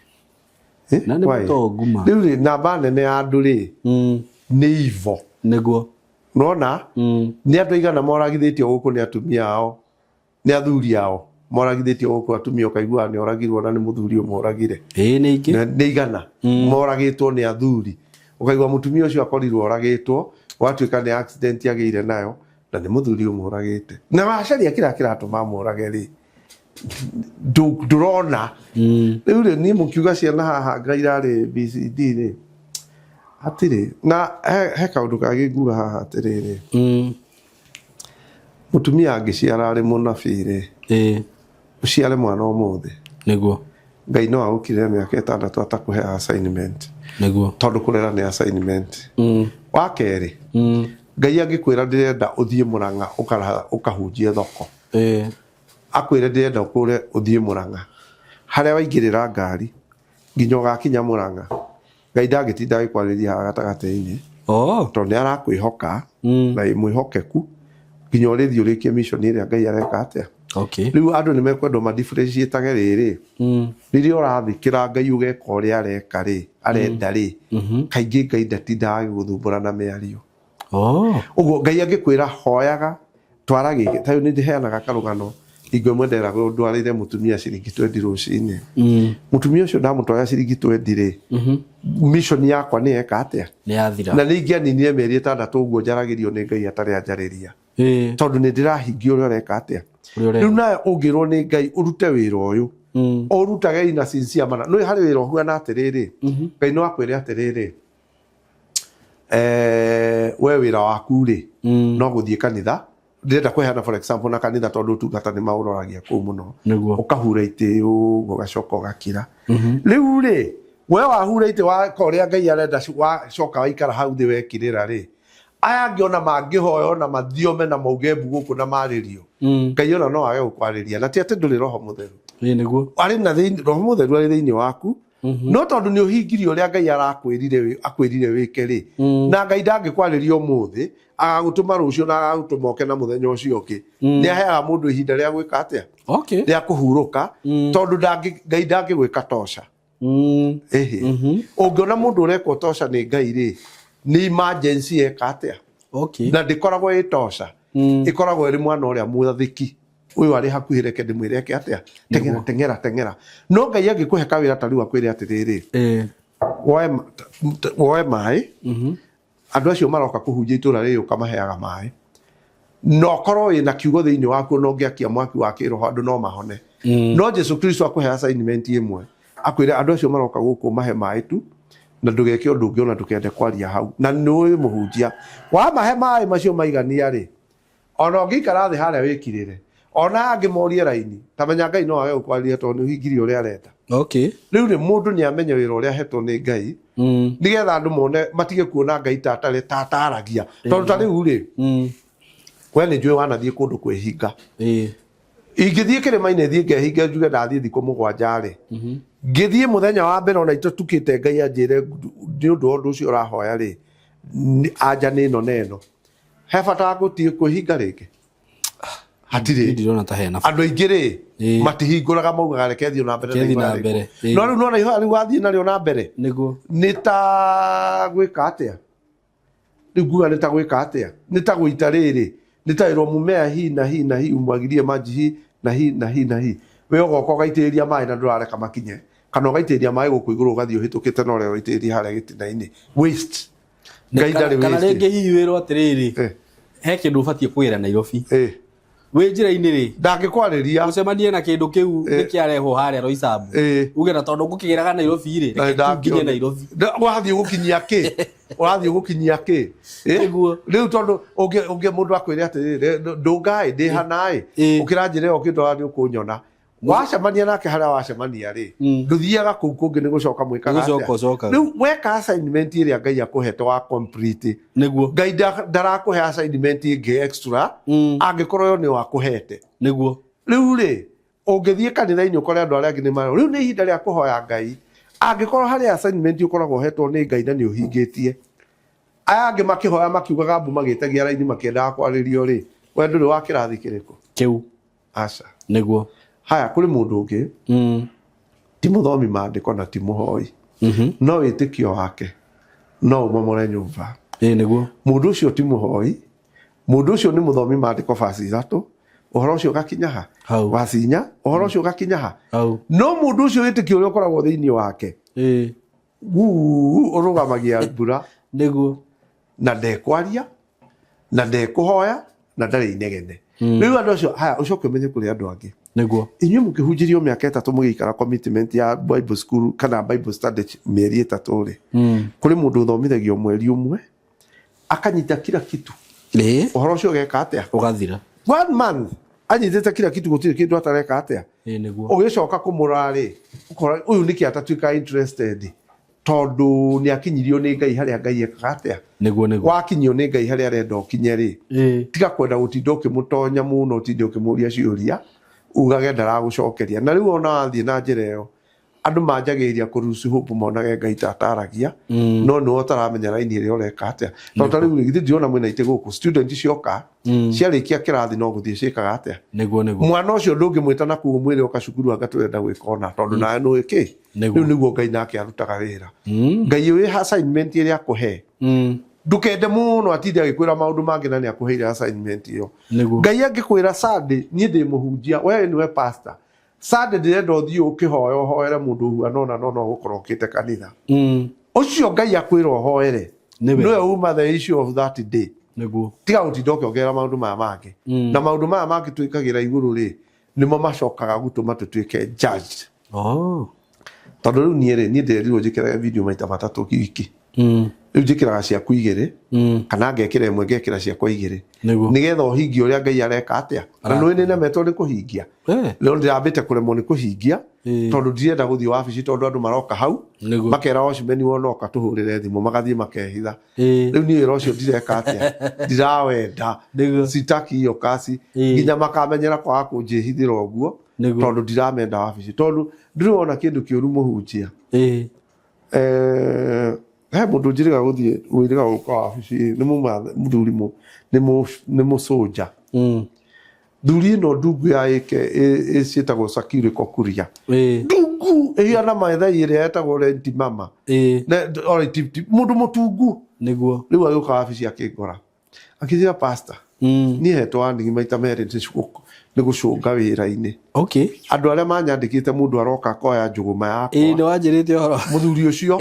na nĩ mũtongu ma rĩu rĩ namba nene ya andũ rĩ nĩ ivo nĩguo nona nĩ andũ aigana moragithĩtio gũkũ nĩ atumia ao nĩ athuri ao moragithĩtio gũkũ atumia ũkaigua nĩ oragirwo na nĩ mũthuri ũmwe oragire nĩ igana moragĩtwo nĩ athuri ũkaigua mũtumia ũcio akorirwo oragĩtwo watuĩka nĩ accident agĩire nayo na nĩ mũthuri ũmwe oragĩte na wacaria kĩrĩa kĩratũma morage rĩ ndũrona rĩu rĩ niĩ mũkiuga ciana haha Ngai irarĩ BCD rĩ hatirĩ na he kaũndũ kagĩngura haha atĩrĩrĩ mũtumia angĩciara arĩ mũnabii rĩ ũciare mwana ũmũthĩ nĩguo Ngai no agũkirĩre mĩaka 6 atakũhe assignment Niguo. Tondu kurera ni assignment. Wa keri. Ngai angikwira ndirenda uthie Murang'a ukahunjie thoko. Akwire ndirenda ukure uthie Murang'a. Haria waingirira ngari nginya ugakinya Murang'a. Ngai ndagitinda agikwariria gatagati-ini. Tondu ni arakwihoka na mwihokeku nginya urithi urikie mission iria Ngai areka atia. Riu andu ni mekwenda ma differentiate riri. Riria urathikira Ngai ugeka uria areka ri arenda ri kaingi Ngai ndatinda agiguthumbura na miario. Uguo Ngai angikwira hoyaga twara giki tayo ni ndiheanaga karugano igwe mwendera ndwarire mutumia ciringi 20 rucini. Mutumia ucio ndamutwara ciringi 20 ri mission yakwa ni eka atia ni yathira na ningi aninire meri 6 uguo njaragirio ni Ngai atari anjariria tondu ni ndirahingia uria areka atia. Riu nawe ungirwo ni Ngai urute wira uyu urutage ina sincere mana no hari wira huana atiriri Ngai no akwire atiriri we wira waku ri no guthie kanitha ndenda kweheana for example na kanitha tondu tungata ni mauroragia kuu muno ukahura ite ugacoka ugakira. Riu ri we wahura ite wa koria Ngai arenda wacoka waikara hau thi wekirira ri aya ngiona mangihoyo na mathiome na mauge mbuguku na maririo Ngai ona no age gukwariria na ti ati nduri roho mutheru niguo ari na roho mutheru ari thiini waku no tondu ni uhingirie uria Ngai akwirire wike ri na Ngai ndangikwariria umuthi agagutuma rucio na agagutuma oke na muthenya ucio ungi ni aheaga mundu ihinda ria gwika atia ria kuhuruka tondu Ngai ndangigwika tosha. Ungiona mundu ureka tosha ni Ngai ri ni emergency eka atia na ndikoragwo itosha ikoragwo iri mwana uria muthathiki uyu ari hakuhi reke ndimwire eke atia tengera no Ngai angikuhe kawira tariu akwire atiriri woe mai andu acio maroka kuhunjia itura riri ukamaheaga mai no korwo ina kiugo thiini waku no ngiakia mwaki wa kiroho andu no mahone no Jesu Kristo akuhe assignment imwe akwire andu acio maroka guku mahe mai tu na ndugeke undu ungi ona ndukende kwaria hau na nui muhunjia wa mahe mai macio maigania ri ona ngikara thi haria wikirire ona angimorie raini tamenya Ngai no age gukwaria tondu hingirie uria arenda. Riu ni mundu ni amenye wira uria hetwo ni Ngai nigetha andu mone matige kuona Ngai tataragia tondu ta riu ri we ni njui wanathie kundu kwihinga ingithie kirima-ini thie ngehinga njuge ndathie thiku 7 ri ngithie muthenya wa mbere ona itutukite Ngai anjire ni undu ondu ucio urahoya ri anja ni no neno he bata gutie kwihinga ringi hatire ndirona ta hena andu aingi ri matihinguraga maugaga reke thie na mbere no riu nona iho ari wathie nario na mbere niguo ni ta gwika atia riu nguga ni ta gwika atia ni ta guita riri ni ta iro mumea hi na hi umwagirie maji hi na hi we ogoko gaitiriria mai na ndurareka makinye kana gaitiriria mai guku iguru gathio hitukite no rero itiriria haria gitina-ini waste Ngai ndari waste kana ringi hi wiro atiriri he kindu batie kwira Nairobi we njira-ini ri ndangikwariria ucemanie na kindu kiu nikiareho haria Roysambu uge na tondu gukigeraga Nairobi ri nginye Nairobi wathie gukinyia ki riu tondu unge mundu akwire atiriri ndungai ndi hanai ukira njire ukindora ni ukunyona wacemania nake haria wacemania ri nduthiaga kuu kungi ni gucoka mwikaga riu weka assignment iria Ngai akuhete wa complete niguo Ngai ndarakuhe assignment ingi extra angikorwo yo ni wakuhete niguo riu ri ungithie kanitha-ini ukore andu aria angi ni maro riu ni ihinda ria kuhoya Ngai angikorwo haria assignment ukoragwo hetwo ni Ngai na ni uhingitie aya angi makihoya makiugaga mbu magitegia raini makiendaga kwaririo ri we nduri wa kirathi kiriko kiu aca niguo haya kuri mundu ungi ti muthomi maandiko na ti muhoi no witikio wake no momore nyumba niguo mundu ucio ti muhoi mundu ucio ni muthomi maandiko basi 3 uhoro ucio gakinya ha wacinya uhoro ucio gakinya ha no mundu ucio witikio uria ukoragwo thiini wake urugamagia mbura niguo na ndekwaria na ndekuhoya na ndari inegene riu andu acio haya ucoke umenye kuri andu angi niguo inyu mukihunjirio miaka 3 mugikara commitment ya Bible school kana Bible study mieri 3 ri kuri mundu uthomithagio mweri umwe akanyita kila kitu uhoro ucio geka atia ugathira 1 month anyitete kila kitu gutire kindu atareka atia niguo ugicoka kumurari ukora uyu niki atatuika interested tondu ni akinyirio ni Ngai haria Ngai ekaga niguo wakinyio ni Ngai haria arenda ukinye ri tiga kwenda gutinda ukimutonya muno utinde ukimuria ciuria ugage ndaragucokeria na riu ona wathie na njira iyo andu manjagiria kurusu hope monage Ngai tataragia no no taramenya raini iri oreka atia tondu riu githii ndiona mwina ite guku student cioka ciarikia kirathi no guthie ciikaga atia niguo mwana ucio ndungimwita na kuo mwire oka cukuru agaturenda gwika ona tondu nae no iki riu niguo Ngai nake arutaga wira Ngai wi assignment iri akuhe ndukende muno atinde agikwira maundu mangi na ni akuheire assignment iyo Ngai angikwira Sunday nie ndi muhunjia we niwe pastor Sunday ndirenda uthii ukihoya hoere mundu huana no gukorokite kanitha ucio Ngai akwira hoere niwe uma the issue of that day niguo tiga utinda ukiongera maundu maya mangi na maundu maya mangi twikagira iguru ri nimo macokaga gutuma tutwike judged tondu riu nie ndirirwo njikira video maita matatu wiki riu njikiraga ciaku igiri kana ngekira imwe ngekira ciakwa igiri nigetha uhingie uria Ngai areka atia na nwi ni nemetwo ni kuhingia riu ndirambite kuremwo ni kuhingia tondu ndirenda guthii wabici tondu andu maroka hau makera Oshimeni wonoka tuhurire thimu magathie makehitha riu nie wira ucio ndireka atia ndirawenda sitaki iyo kasi nginya makamenyera kwaga kunjihithira uguo tondu ndiramenda wabici tondu ndirona kindu kiuru muhunjia he mundu njiriga guthie wiriga guka wabici ni muthuri ni musoja thuri no ndungu ya ike icitagwo Sakire Kokuria ndungu ihana maitha ire etagwo Renti Mama mundu mutungu niguo riu aguka wabici akingora akithira pastor ni hetwa andingi maita meri ni gucunga wira-ini andu aria manyandikite mundu aroka koya njuguma yakwa ni wanjirite horo muthuri ucio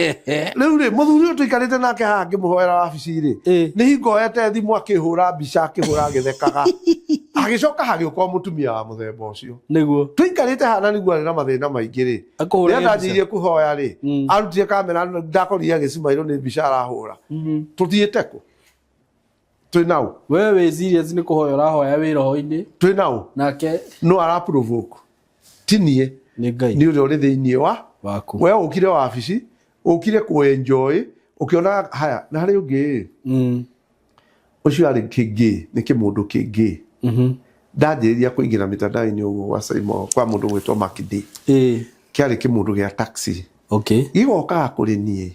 riu ri muthuri ucio tuikarite nake haha ngimuhoera wabici ri ni hingoete thimu akihura mbica akihura agithekaga agicoka hagiuka mutumia wa muthemba ucio niguo tuikarite hana niguo ari na mathina maingi ri nenda njirie kuhoya ri arutire kamera ndakorire agicimairwo ni mbica arahura tuthiite ku twinau wewe serious ni kuhoya rahoya wira ho-ini twinau nake no ara provoke tinie ni Ngai ni uri thiini waku we ukire wabici ukire ku enjoy ukiona haya na hari ungi ucio ari kingi ni kimundu kingi ndanjiriria kuingira mitandao-ini uguo wa Saimo kwa mundu gwitwo Makidi kiari kimundu gia taxi igoka kuri nie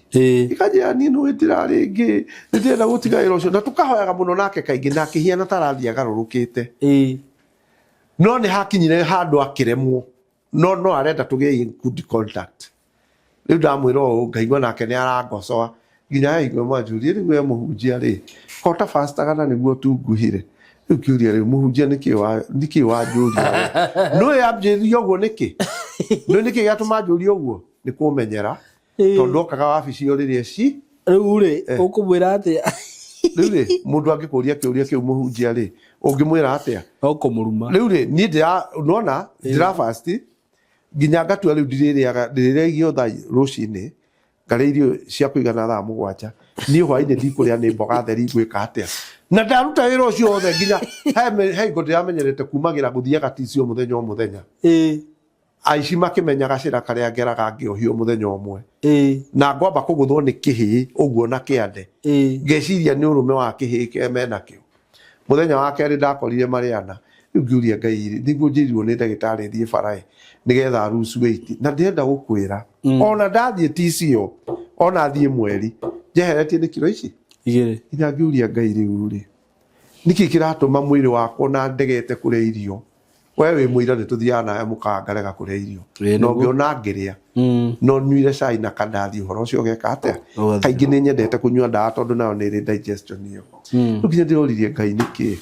ikaje ni no itira ringi ndenda gutigaira ucio na tukahoyaga muno nake kaingi na kihiana tarathia garurukite no ni hakinyire handu akiremwo no arenda tugie good contact riu ndamwira ngaigua nake ni arangocoa nginya igwe mwanjuri riu we muhunjia ri kota faster kana niguo tunguhire riu kiuria riu muhunjia niki wanjuria no yabjirio guo niki no niki gatuma njuria uguo ni kumenyera tondu okaga wabici iyo riria ci riu ri ukumwira atia riu ri mundu angikuria kiuria kiu muhunjia ri ungimwira atia ukumuruma riu ri ni nona ndira fast nginya ngatua riu ndiririgio thaa rucini ngaria irio cia kuigana thaa 7 ni hwaini ndikuria ni mboga theri gwika atia na ndaruta wira ucio othe nginya he ngo ndiramenyerete kumagira guthiaga ticio muthenya o muthenya aici makimenyaga cira karia ngeraga ngiohio muthenya umwe na ngwamba kuguthwo ni kihi uguo na kiande ngeciria ni urume wa kihi ke mena kio muthenya wa keri ndakorire mariana riu ngiuria Ngai niguo njirirwo ni ndagitari thie barai nigetha lose weight na ndenda gukwira ona ndathie ticio ona thie mweri njeheretie ni kilo ici igiri ina ngiuria Ngai riu ri niki kiratuma mwiri wakwa na ndegete kuria irio we wi mwira ni tuthiana nawe mukangarega kuria irio no ngiona ngiria no nyuire cai na kandathi horo ucio geka atia kaingi ni nyendete kunyua ndawa tondu nayo ni ri digestion iyo nginya ndiroririe Ngai niki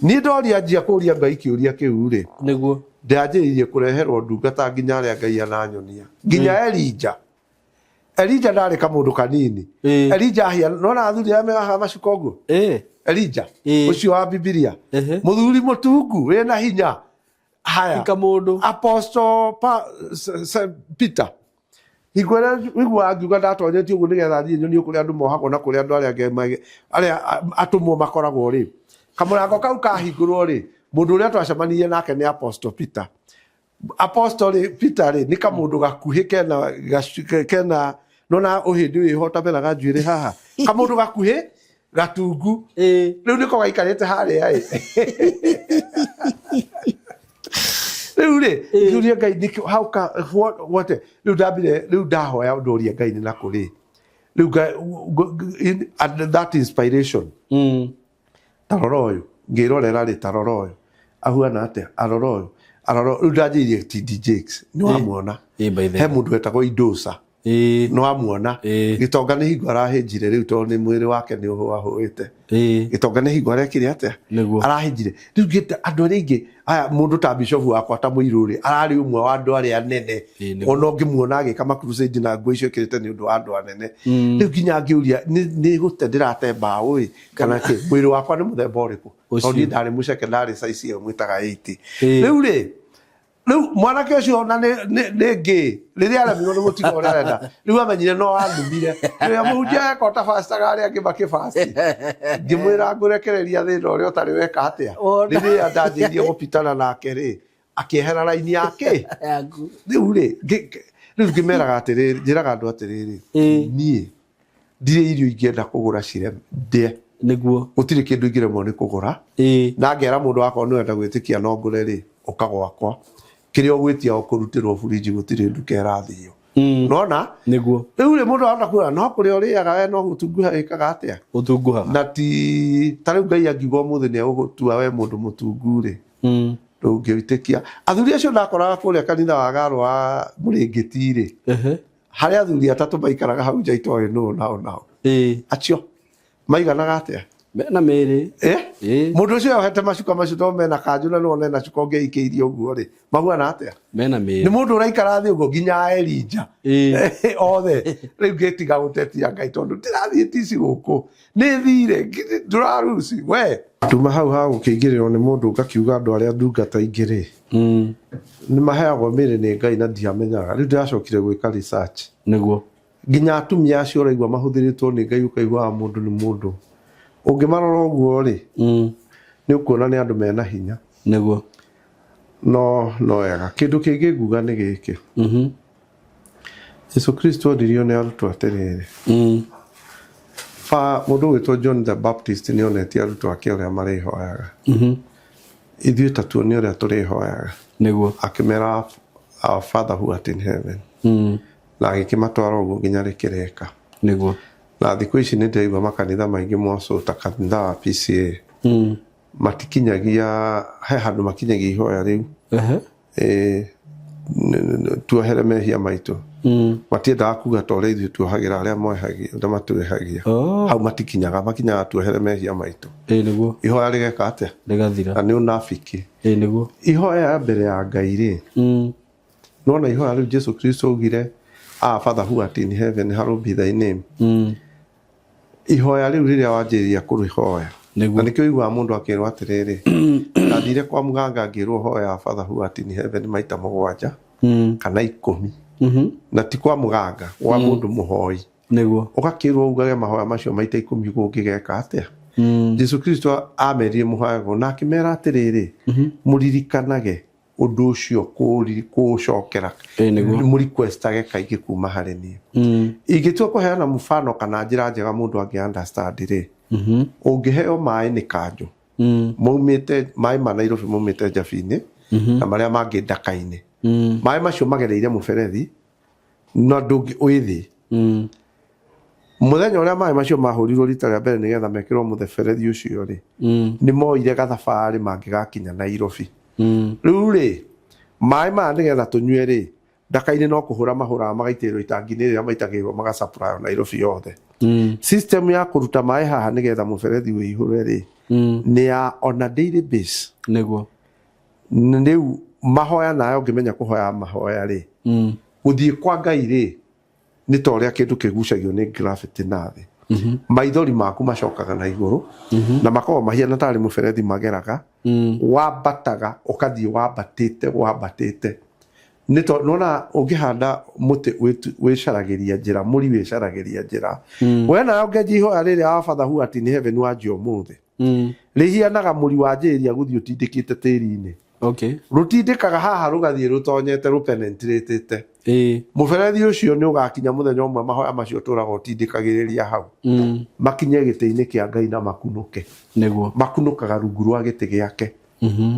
ni ndoria njia kuria Ngai kiuria kiu ri niguo ndanjiririe kureherwo ndungata nginya aria Ngai ananyonia nginya Elija ndari kamundu kanini Elija ahia nona athuri ame macuka uguo Elija ucio wa Biblia muthuri mutungu wina hinya haya kamundu Apostle Peter igwera igwa ngiuga ndatonyetie uguo nigetha thie nyoni kuri andu mohagwo na kuri andu aria atumwo makoragwo ri kamurango kau kahingurwo ri mundu uria twacemanirie nake ni Apostle Peter Apostle Peter ri ni kamundu gakuhi kena nona uhindi wi hota bela gajwire haha kamundu gakuhi gatungu riu niko gaikarite haria ai riu ri ngiuria Ngai niki how ka what riu ndambire riu ndahoya ndoria Ngai ni nakuri riu that inspiration taroroyo ngirorera ri taroroyo ahuana atia aroroyo riu ndanjirie TD Jakes ni wamuona he mundu wetagwo Idosa no amuona Gitonga ni hingo arahinjire riu to ni mwiri wake ni uhuite Gitonga ni hingo arekire atia arahinjire riu gita andu aringi aya mundu ta bishop wakwa ta muiruri arari umwe wa andu ari anene ono ngimuona agika makrusade na ngwe icio kirite ni undu wa andu anene riu ginya ngiuria ni gutendira temba ui kana ki mwiri wakwa ni muthemba uriku oni ndari mucekendari size iyo mwitaga 80 riu ri mwanake ucio na ne ngi riria aramirwo ni gutiga uria arenda riu amenyire no athumire riria muhunjia ekota fastaga aria angi makifasti ngimwira ngurekereria thina uria utari weka atia riria ndanjirie gupitana nake ri akiehera raini yake riu ri ngimeraga atiriri njiraga andu atiriri nie ndire irio ingienda kugura cire ndie niguo gutire kindu ingiremwo ni kugura na ngera mundu wakwa ni wenda gwitikia no ngure ri ukagwakwa kirio gwitia okurutirwo furiji gutire nduka irathio nona niguo riu ri mundu ana kuona no kuri uriaga we no gutunguha ikaga atia utunguha na ti tariu Ngai angiuga muthi ni ugutua we mundu mutungu ri ndungitikia athuri acio ndakoraga kuria kanitha wa Garwa Muringiti ri hari athuri atatu maikaraga hau nja itoe no nao acio maiganaga atia na mere mundu ucio ahete macuka macuto mena kanjuna no nena cuka ngeikiirie uguo ri mahuana atia mena mere ni mundu uraikara thi uguo ginya Elija othe riu ngetiga gutetia Ngai tondu ndirathie tici guku ni thire nduraruci we tuma hau gukiingiriro ni mundu ngakiuga andu aria ndungata ingiri ni maheagwo mere ni Ngai na ndiamenyaga riu ndacokire gwika research niguo ginya atumia acio raigua mahuthiritwo ni Ngai ukaigua mundu ni mundu ungimarora uguo ri ni ukuona ni andu mena hinya niguo no ega kindu kingi nguga ni giki Yesu Kristo ndirio ni arutwo atiriri mundu witwo John the Baptist ni oneti arutwo ake uria marihoyaga ithuĩ tatuo ni uria turihoyaga niguo akimera our Father who art in heaven na agikimatwara uguo nginya rikireka niguo na thiku ici ni ndaigua makanitha maingi mwaco ta kanitha wa PCA matikinyagia he handu makinyagia ihoya riu tuohere mehia maitu matiendaga kuga ta uria ithuĩ tuohagira aria moehagia nda maturehagia hau matikinyaga makinyaga tuohere mehia maitu niguo ihoya rigeka atia rigathira na ni unafiki niguo ihoya mbere ya Ngai ri nona ihoya riu Jesu Kristo ugire Father who art in heaven hallowed be thy name ihoya riu riria wanjiria kurihoya na nikio igwa mundu akirwa atiriri ndathire kwa muganga ngirwo hoya Father who art in heaven maita 7 kana 10 na ti kwa muganga wa mundu muhoi niguo ugakirwo ugage mahoya macio maita 10 gungigeka atia Jesu Kristo amerie muhago na kimera atiriri muririkanage undu ucio kucokera mu requestage kaigi kuma hari ni igitua kuheana mufano kana njira njega mundu angi understand ri ungiheo mai ni kanju mumite mai Nairobi mumite Jabini na maria mangi Ndaka-ini mai macio magereire muberethi na ndungi uithi muthenya uria mai macio mahurirwo rita ria mbere nigetha mekirwo mutheberethi ucio ri ni moire gathabari mangigakinya Nairobi riu ri mai ma nigetha tunywe ri Ndaka-ini no kuhura mahura magaitirwo itangi-ini riria maitagirwo magasupply Nairobi yothe system ya kuruta mai haha nigetha muberethi wihure ri ni ya on a daily base niguo riu mahoya nayo ngimenya kuhoya mahoya ri uthie kwa Ngai ri ni ta uria kindu kigucagio ni gravity nathi maithori maku macokaga na iguru na makorwo mahiana tari muberethi mageraga wambataga ukathie wambatite nito nona ungihanda muti wicaragiria njira muri wicaragiria njira wena ungejihoya riri a Father who art in heaven wanjio muthi rihianaga muri wanjiria guthio tindikite tiri-ini Okay. Rutindikaga haha rugathie rutonyete rupenetrate. Muberethi ucio ni ugakinya muthenya umwe mahoya macio turaga utindikagiriria hau. Makinye giti-ini kia Ngai na makunuke. Niguo. Makunukaga rungu rwa giti giake.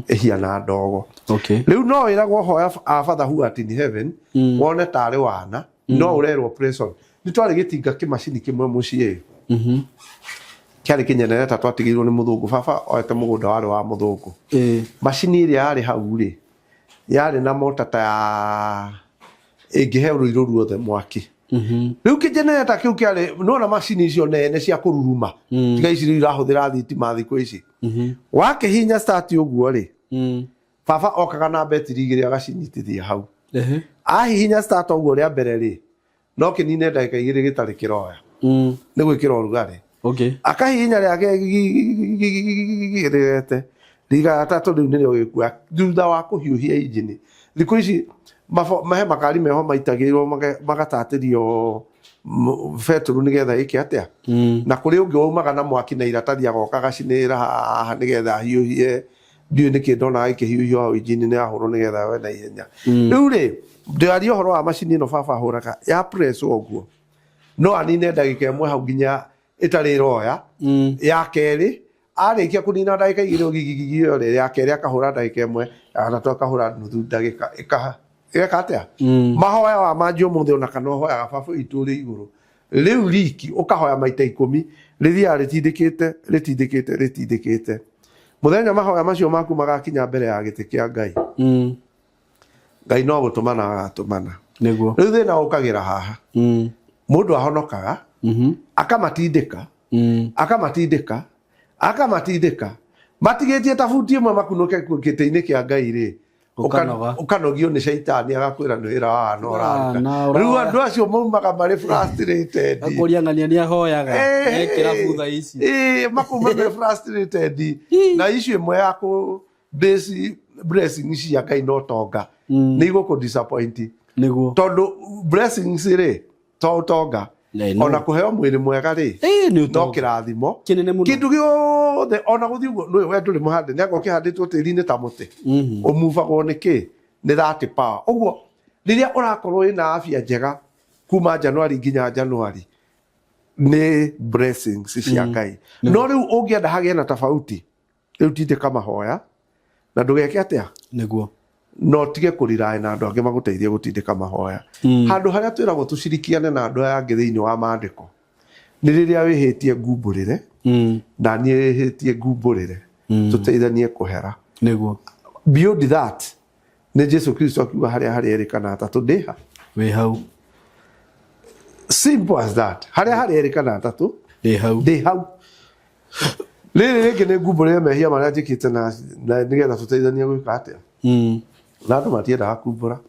Ehiana ndogo. Okay. Riu no iragwo hoya a Father who art in heaven wone tari wana no urerwo prison. Ni twari gitinga kimacini kimwe mucii. Kiari kinyenere twatigirwo ni muthungu baba oete mugunda wari wa muthungu. Macini iri yari hau ri yari na mota ta ingiheurwo iru ruothe mwaki. Riu kijeneta kiu kiari nona macini icio nene cia kururuma tiga ici irahuthira thitima thiku ici. Wake hinya start uguo ri baba okaga na betiri igiri agacinyitithia hau. Hinya start uguo ria mbere ri no kinine ndagika igiri gitari kiroya ni gwikira urugari. Okay. Akahinya riake girete riga tatu riu nire gikua thutha wa kuhiuhia injini thiku ici mahe makari meho maitagirwo magatatirio fetru nigetha iki atia na kuri ungi umaga na mwaki na iratathi agoka gacinira haha nigetha hiuhie ndio niki ndona ikihiuhio injini ni ahuro nigetha we na ihenya. Riu ri ndari ohoro wa macini no baba ahuraga ya press oguo no anine ndagika imwe hau nginya itari roya ya keri arikia kunina ndagika igiro gigigio ri ya keri akahura ndagika imwe anatoka hura nuthu ndagika ikatia mahoya wa manjio muthe ona kana hoya baba ituri iguru riu riki ukahoya maita 10 rithia ritindikite muthenya mahoya macio maku magakinya mbere ya giti kia Ngai. Ngai no gutumana agatumana niguo riu thina ukagira haha mundu ahonokaga akamatindika matigetie tafuti imwe makunuke giti-ini kia Ngai ri ukanogio ni shaitani agakwira ni wira wa nora riu andu acio maumaga mari frustrated akuria ngania ni ahoyaga ekira butha ici makuma mari frustrated na icio imwe ya ku blessing cia Ngai no tonga ni igoko disappoint niguo tondu blessings ri tonga ona kuheo mwiri mwega ri no kirathimo kindu giothe ona guthi uguo no we nduri muhande ni agokihanditwo tiri-ini ta muti umuvagwo niki ni that power uguo riria urakorwo ina afya njega kuma January nginya January ni blessings cia Ngai no riu ungienda hagie na tofauti riu tindika mahoya na ndugeke atia niguo no tige kurirae na andu angi maguteithie gutindika mahoya handu haria twiragwo tucirikiane na andu aya angi thiini wa maandiko ni riria wihitie ngumburire na nie wihitie ngumburire tuteithanie kuhera niguo beyond that ni Jesu Kristo akiuga haria erikana atatu ndiha we hau simple as that haria erikana atatu ndi hau riri ringi ni ngumburire mehia maria njikite na nigetha tuteithanie gwika atia na andu matiendaga kumbura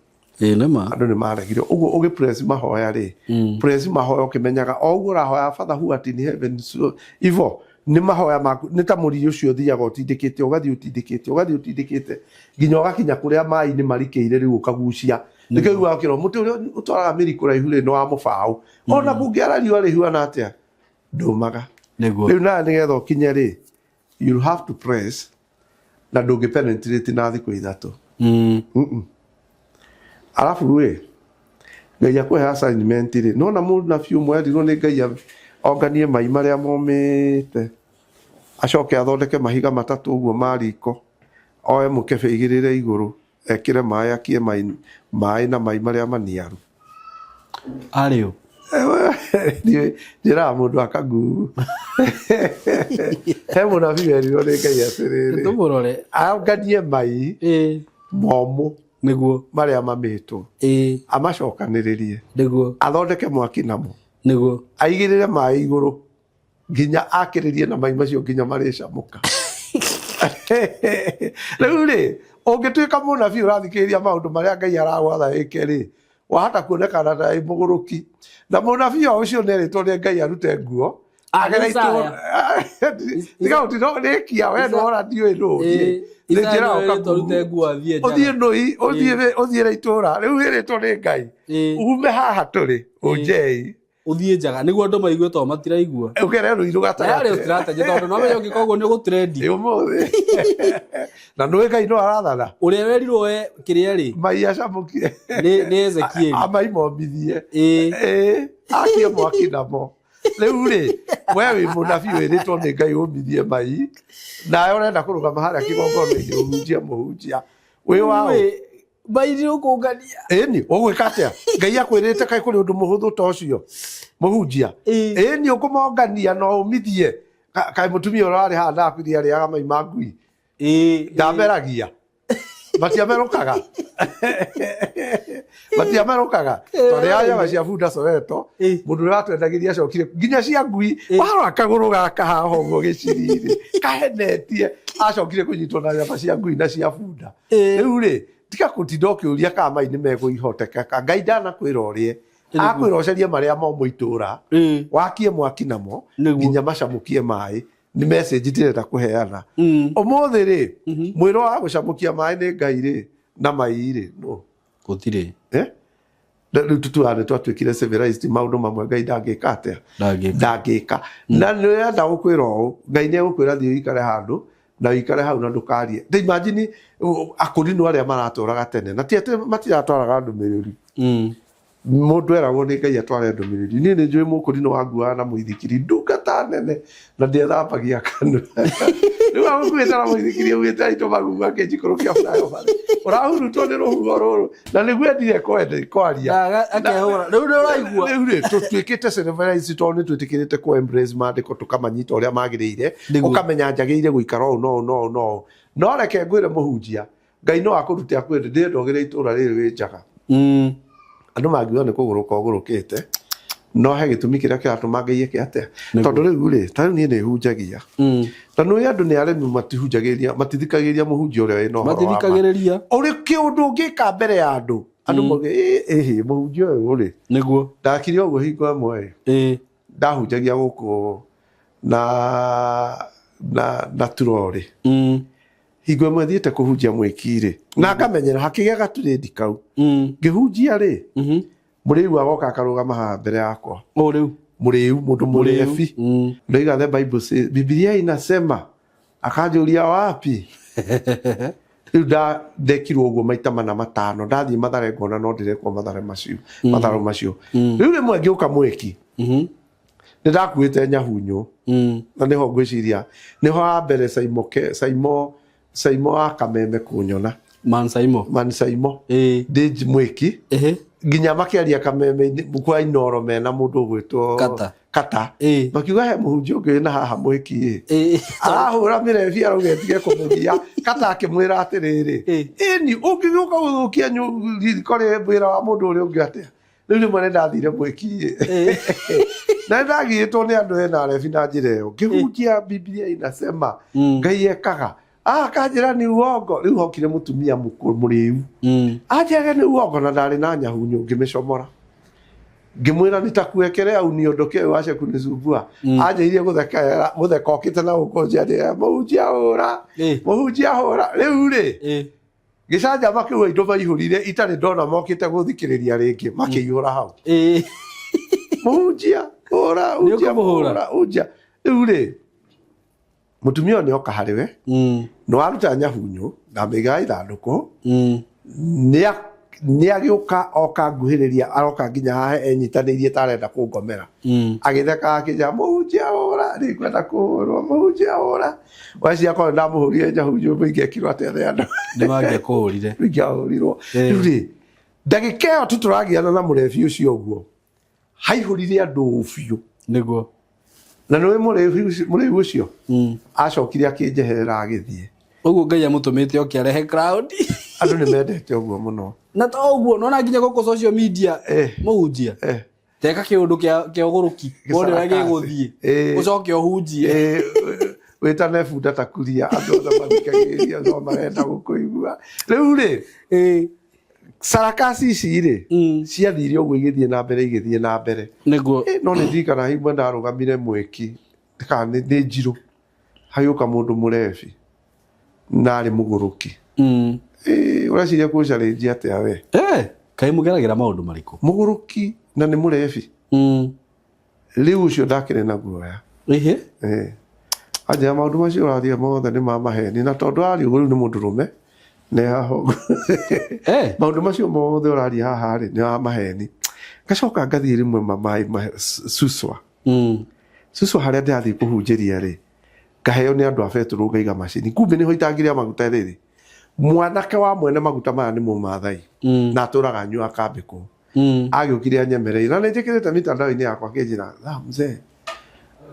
nama andu ni maregire uguo ugi press mahoya ri press mahoya ukimenyaga oguo rahoya Father who art in heaven so ivo ni mahoya maku ni ta muri ucio thiaga utindikite utindikite nginya ugakinya kuria mai ni marikeire riu ukagucia nikio wakiro muti uria utwaraga miriku raihu ri no wa mubao ona kungiara riu ari huana atia ndumaga niguo riu na nigetha ukinye ri you have to press na ndungi penetrate na thiku ithatu alafu we Ngai akwe assignment ri no na mundu na fiu mweri no ni Ngai organie mai maria momete acoke athondeke mahiga matatu uguo mariko oe mukebe igirire iguru ekire mai akie mai na mai maria maniaru ario jira mundu akagu he muna fieri no ni Ngai atiriri tumurore organie mai momu niguo maria mamitwo amacokaniririe niguo athondeke mwaki namo niguo aigirire mai iguru nginya akiririe na mai macio nginya maricamuka riu ri ungituika munabii urathikiria maundu maria Ngai aragwatha wike ri wahata kuonekana ta muguruki na munabii ucio ni ritwo ni Ngai arute nguo agereitwo nigauti no nikia we no ora ndiwe no njira ukarute nguo athie uthie itura riu ritwo ni Ngai ume haha turi ujei uthie njaga niguo andu maigue to matiraigua ukere ruiru gata yari utirateje tondu no menyo ngikogo ni gutrendi umuthi na no Ngai no arathana uria werirwo we kiria ri mai acamukie ni Ezekiel amai mombithie akie mwaki namo riu ri we wi munabii wiritwo ni Ngai umbithie mai na urenda kurugama haria kigongono-ini uhunjia muhunjia wi wao bairi ukungania ni ogwika atia Ngai akwirite kai kuri undu muhuthu ta ucio muhunjia ni ukumongania no umithie kai mutumia urari handa akwiria riaga mai mangui ndameragia matiamerukaga tondå yayaga cia bunda Soweto må ndå å ratwendagiria acokire nginya cia ngui warora kagå gaka haha å guo gä ciriri kahenetie acokire kå nyitwo na nyama cia ngui na cia bunda rä u rä tiga gå tinda å kä å ria kana mai nä megå ihotekeka Ngai ndanakwä ra å rä e akwä ra å carie marä a momå itå ra wakie mwaki namo nginya macamå maä nä message ndirenda kå heana å må thä rä mwä ro wa gå camå kia maä nä Ngai rä na mai rä no gå tirä rä u tutuane twatuä kire maå ndå mamwe Ngai ndangä ka atä ndangä ka na nä enda gå kwä ra å Ngai nä egå kwä ra thiä ikare handå na wikare hau na ndå karie imagine akå rinå arä a maratåraga tene na tiete matiratwaraga ndå mä rä ri må ndå eragwo nä Ngai atware ndå mä rä ri niä nä njå ä må kå rinå wanguaga na må ithikiri ndungata nene na ndiethambagia kanua rä u agå kwä tara må ithikiri å gä te aitå magugu akä njikå rå kia burayo barä å rahurutwo nä rå hugo rå rå na nä guo endire kwaria rä u nä å raigua rä u rä tå tuä kä te tondå nä twä tä kä rä te mandä ko tå kamanyita å rä a magä rä ire å kamenya njagä ire gå ikara no no reke ngwä re må hunjia Ngai no akå rute akwä ndä ndogä re itå ra rä rä wä njaga andå mangiuga nä kå gå rå ka å gå rå kä te no he gä tå mi kä rä a kä ratå ma Ngai eke atä tondå rä u rä ta rä u niä nä hunjagia na nä andå nä aremi matithikagä ria må hunjia å rä a wä matithikagä å rä kä å ndå å ngä ka mbere ya andå andå mauge må hunjia å yå rä nä guo ndakire å guo hingo ĩmwe ndahunjagia gå kå na turorä hingo ĩmwe thiĩte kå hunjia mwä kirä na ngamenyera hakä gä a gaturä ndi kau ngä hunjia rä må rä u agoka akarå gama haha mbere yakwa må rä u må ndå må rä ebi ndoiga the Bible says Biblia inasema akanjå ria wapi rä u ndekirwo å guo maita mana matano ndathiä Mathare ngona no ndä rekwo matharo macio rä u rä mwe ngä å ka mwäki nä ndakuä te nyahunyå na nä ho ngwä ciria nä ho wa mbere Saimo wa Kameme kå nyona Man Saimo ndä mwäki nginya makiaria Kameme kwa Inoro mena må ndå å gwä two Kata makiuga he må hunjia å ngä na haha mwäki arahå ra mä rebi arauga tige kå må gia Kata akä mwä ra atä rä rä ni å ngä gä å ka gå thå kia korä wä ra wa må ndå å rä å ngä atä rä u rä mwe nä ndathire mwäki na ndagä two nä andå ena rebi na njä ra ä yo ngä hunjia Biblia inasema Ngai ekaga kanjĩra nĩ uongo rĩu hokire mũtumia mũrĩu anjĩraga nĩ uongo na ndarĩ na nyahunyũ ngĩmĩcomora ngĩmwĩra nĩtakuekere au nĩ ũndũ kĩu wace kunisumbua anjĩrire gũtheka ũkĩte na ũkonjia ndĩ mũhunjia hũra rĩu rĩ gĩcanjama kĩu indo maihũrire itarĩ ndona mokĩte gũthikĩrĩria rĩngĩ makĩihũra hau mũhunjia hũra hunjia rĩu rĩ mutumia å nä oka harä we nä waruta nyahunyå na mä iga ithandå kå nä agä å ka oka nguhä rä ria aroka nginya hahe enyitanä irie tarenda kå ngomera agä theka akä nja må hunjia å ra nä kwenda kå hå rwo må hunjia å ra waciakorwo ndamå hå rire nyahunyå mä ingäekirwo atethe andå nä mangä kå hå rire ingäahå rirwo rä u rä ndagä ka ä yo tu tå ragiana na må rebi å cio å guo haihå rire andå å biå nä guo na nä må rä u å cio acokire akä njeherera agä thiä å guo Ngai amå tå mä te okä arehe andå nä mendete å guo må no na to å guo nona nginya gå kå social media må hunjia teka kä å ndå kä å gå rå ki wone å gä gå thiä å coke å hunjie wä tane bunda ta kuria andå othe mathikagä ria no marenda gå kå igua rä u rä sarakasi ici rä ciathire å guo igä thiä na mbere igä thiä na mbere niguo no nä ndirikana himwe ndarå gamire mwäki kana nä njirå hagä å ka må ndå må rebi narä må gå rå ki å reciria kå carä atä a we kaä må geragä ra maå ndå marä kå må gå rå ki na nä må rebi riu ucio ndakire na guoya aja maundu macio rathia mothe ni mamaheni na tondu ari ugu ni mundu rume ne haho maundu macio mothe uraria haha ri ni mamaheni ngacoka ngathie rimwe mamai suswa suswa haria ndathi kuhunjiria ri ngaheo ni andu a Petro ngaiga macini kumbe ni ho itangiria maguta riri mwanake wa mwene maguta maya ni mumathai na aturaga nyua kambiku agiukire anyemerei na njikirite mitandao-ini yakwa kinjira mzee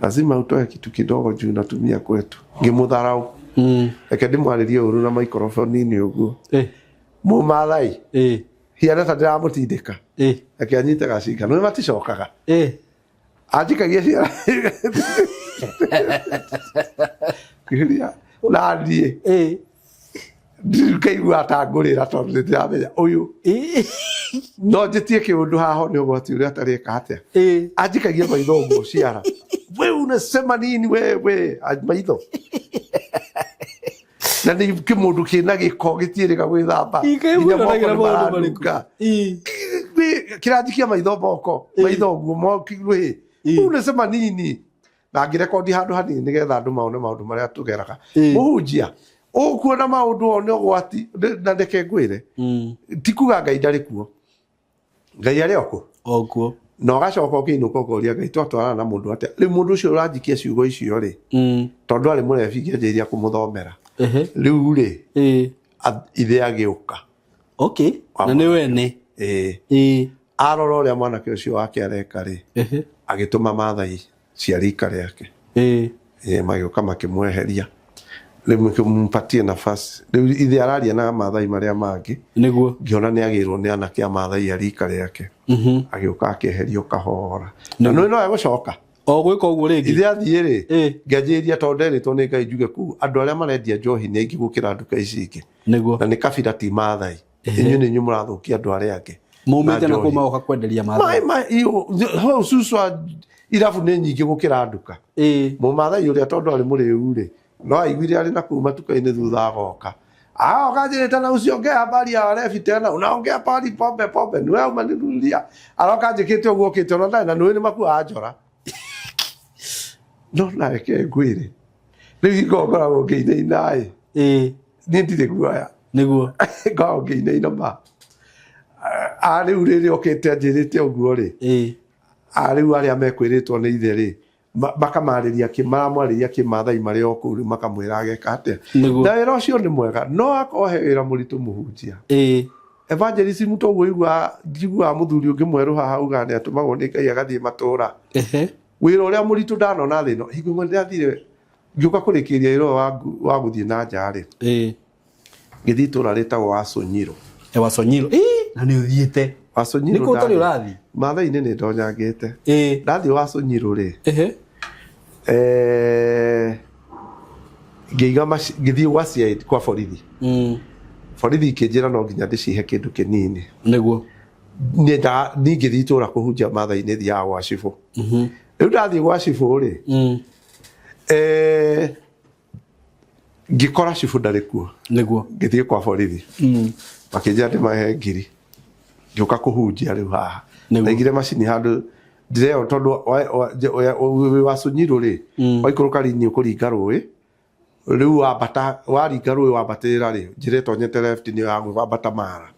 lazima utoe kitu kidogo juu natumia kwetu ngimutharau eke ndimwaririe uru na microphone-ini uguo mumathai hiana ta ndiramutindika eke anyite gacinga no maticokaga anjikagia ciara kiria nathie ndikaigua atangurira tondu ndiramenya uyu no njitie kiundu haho ni ugwati uria atareka atia anjikagia maitho uguo ciara wewe unasema nini wewe maitho na ni kimundu kina giko gitiirika gwithamba kiranjikia maitho boko maitho uguo mokigwe unasema nini na ngirekondi handu hanini nigetha andu maone maundu maria tugeraga muhunjia ukuona maundu one ugwati na ndeke ngwire ti kuga Ngai ndari kuo Ngai ari okuo no gacoka ukiinuka ukoria Ngai twatwarana na mundu atia ri mundu ucio uranjikia ciugo icio ri tondu ari murebi ngianjiria kumuthomera riu ri ithe agiuka na ni wene arora uria mwanake ucio wake areka ri agituma mathai cia rika riake magiuka makimweheria riu kimupatie nafasi riu ithe araria na mathai maria mangi niguo ngiona ni agirwo ni anake a mathai a rika riake agiuka akeherio kahora na no egucoka gwika uguo ringi ithe athie ri ngianjiria tondu eritwo ni Ngai njuge ku andu aria marendia njohi ni aingi gukira nduka ici ingi niguo na ni kabira ti mathai inyu ni nyu murathukia andu aria angi mumite na kuma oka kwenderia mathai ho suswa irabu ni nyingi gukira nduka mumathai uria tondu ari muriu ri no aiguire ari na kuma tuka-ini thutha agoka okanjirite na ucio ongea habari ya warebi tena unaongea habari pombe niwe umaniruria aroka njikite uguo kite ona ndai na niwe ni makua njora no na reke ngwire riu ingongoragwo ngiinaina ni ndire guoya niguo ngoragwo ngiinaina ma riu riri okite njirite uguo ri riu aria mekwiritwo ni ithe ri makamariria kimaramwariria kimathai maria okuru makamwira ageka atia na wira ucio ni mwega no akohe wira muritu muhunjia evangelism to guigua njigua muthuri ungi mweru haha uga ni atumagwo ni Ngai agathie matura wira uria muritu ndanona thino hingo ndathire ngiuka kurikiria iro wa guthie na njari ngithi tura ritagwo Wasonyiro na ni uthiite Wasonyiro niko utari urathi mathai ni ndonyangite ndathi Wasonyiro ri ngithi gwa CID kwa borithi borithi ikinjira no nginya ndicihe kindu kinini niguo ni ngithi tura kuhunjia mathai ni thia gwa cibu riu ndathi gwa cibu ri ngikora cibu ndari kuo niguo ngithie kwa borithi makinjira ndimahe ngiri ngiuka kuhunjia riu haha ndaigire macini handu ndireo tondu Wasonyiro ri waikuruka rini ukuringa rui riu wambata waringa rui wambatirira ri njira tonyete left ni wambata mara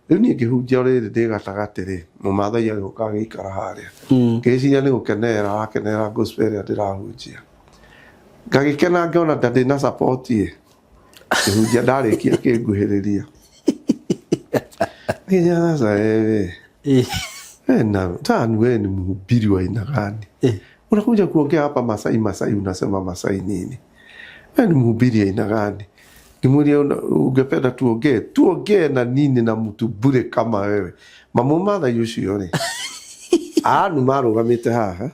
riu ni ngihunjia riri ndi gatagati ri mumathai agiuka agikara haria ngiciria ni gukenerera arakenerera gospel ria ndirahunjia ngagikena ngiona ndandi na support ngihunjia ndarikia kinguhiriria nginya sasa na tani wewe ni mhubiri wa aina gani unakuja kuongea hapa Masai unasema Masai nini wewe ni mhubiri aina gani kimulia ungependa tuongee na nini na mtu bure kama wewe mamu madha yusione ni marugamite haha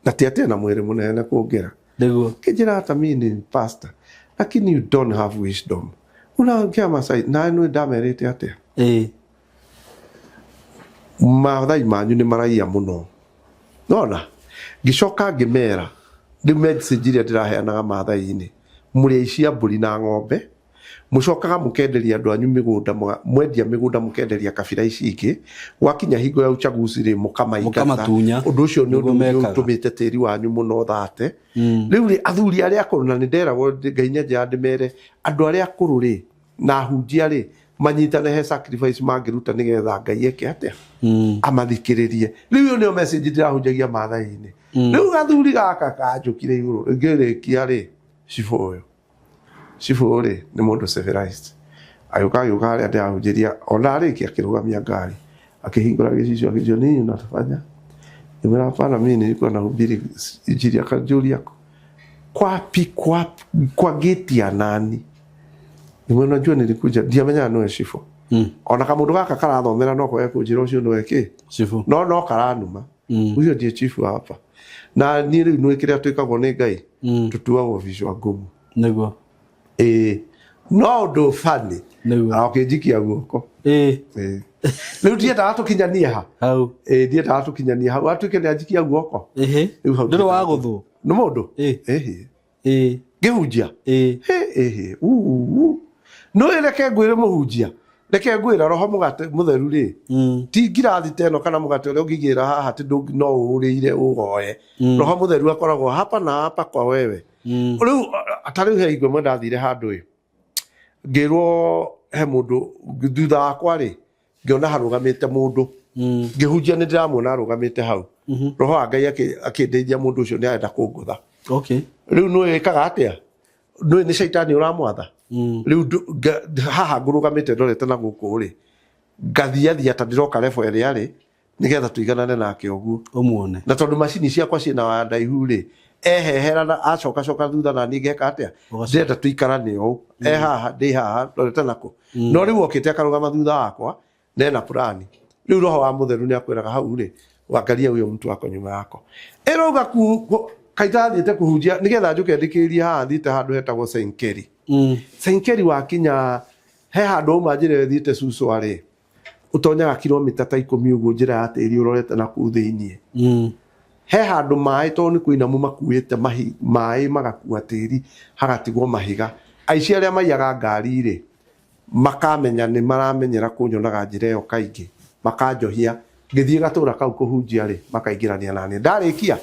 na tiate na mwere munene kuongera niguo kijira hata mimi ni pastor lakini you don't have wisdom unaongea Masai na ndio damerete atia mathai manyu ni maraia muno nona gicoka ngimera ndi message iria ndiraheanaga mathai-ini muri cia mburi na ng'ombe mucokaga mukenderia andu anyu migunda mwendia migunda mukenderia kabira ici ingĩ gwakinya hingo ya uchaguzi ri mukamatunya undu ucio ni undu utumite tiri wanyu muno thate riu ri athuri aria akuru na nderagwo Ngai nja ndimere andu aria akuru ri na hunjia ri manyitane he sacrifice mangiruta nigetha Ngai eke atia amathikiririe riu ni message ndirahunjagia mathai-ini riu gathuri gaka kanjukire iguru ngirikia ri Cibo ri ni mundu civilized ayuka haria ndahunjiria ona arikia akirugamia ngari akihingura gicicio akijo nini unatafanya nimera hapana mimi nilikuwa nahubiri injili ya kanjuri yako kwa gate ya nani nimena jua nilikuja ndiamenya no Cibo ona kamundu gaka karathomera no kwa kunjira ucio no eke Cibo no karanuma ucio ndiye Cibo hapa na ni riu no ikiria twikagwo ni Ngai tutuagwo visual ngumu niguo no do fani akinjikia guoko riu ndienda atukinyania ha hau ndienda atukinyania hau atuike ni anjikia guoko ndiro wa guthu no mundu gihunjia no ireke ngwire muhunjia reke ngwira roho mugate mutheru ri ti ngirathi teno kana mugate uri ungigira haha ti no urire ugoye roho mutheru akoragwo hapa na hapa kwa wewe riu atari he igwe mwendathire handu ngirwo he mundu thutha wakwa ri ngiona harugamite mundu ngihunjia ni ndiramwona arugamite hau roho wa Ngai akindeithia mundu ucio ni arenda kungutha riu no ikaga atia no ni shaitani uramwatha riu haha ngurugamite ndorete na guku ri ngathiathia ta ndiroka level eri ari nigetha tuiganane nake uguo umuone na tondu macini ciakwa ciina wa ndaihu ri ehehera na acoka thutha na ningeka atia ndenda tuikarane o haha ndi haha ndorete nako no riu okite akarugama thutha wakwa nena plani riu roho wa mutheru ni akwiraga hau ri wangalia uyo mtu wako nyuma yako eroga kaitathite kuhunjia nigetha njuke ndikiria haha thite handu hetagwo Senkeri Senkeri wakinya he handu umanjire thite Susu ari utonyaga kilomita ta 10 uguo njira ya tiri urorete na ku thiini he handu mai to ni kuinamu makuite mai magakua tiri hagatigwo mahiga aici aria maiyaga ngari ri makamenya ni maramenyera kunyonaga njira iyo kaingi makanjohia ngithie gatura kau kuhunjia ri makaingirania nani ndarikia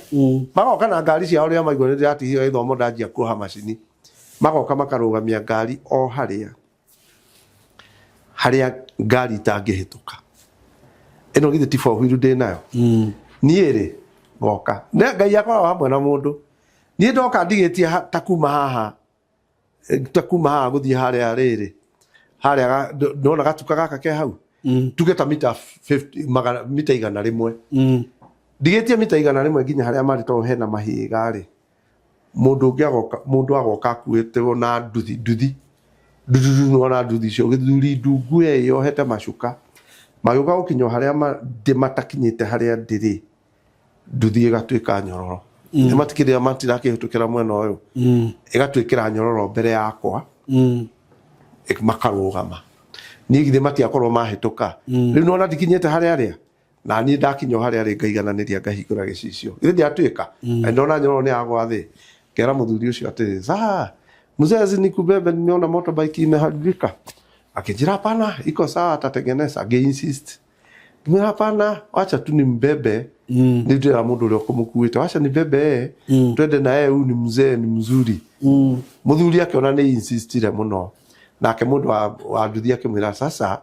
magoka na ngari cia uria maigwa ndiratihiyo ithomo ndanjia kuoha macini magoka makarugamia ngari o haria ngari tangihituka eno githe tifo hwiru ndi nayo nie ri goka na Ngai akora hamwe na mundu nie ndoka ndigitie takuma haha guthie haria riri haria ndona gatuka gaka ke hau tugeta mita 50 mita 100 ndigitie mita 100 nginya haria mari to hena mahiga ri mundu agoka kuite na nduthi ona nduthi cio githuri ndungu eyo hete macuka maguka gukinyo haria matakinyite haria ndiri nduthi igatuika nyororo nimatikiria matirakihutukira mwena uyu igatwikira nyororo mbere yakwa makarugama nigithe matiakorwo mahituka riu nona ndikinyite haria aria na ni ndakinyo haria ari ngaigananiria ngahingura gicicio githe ndiatuika ndona nyororo ni agwa thi kera muthuri ucio ati mzee nikubebe nimeona motorbike imeharibika akijira hapana iko sawa atatengeneza insist mimi hapana acha tu nimbebe ndio ya mundu leo kumkuita acha nibebe twende na yeye huyu ni mzee ni mzuri muthuri akiona ni insistire muno nake mundu wa nduthi akimwira sasa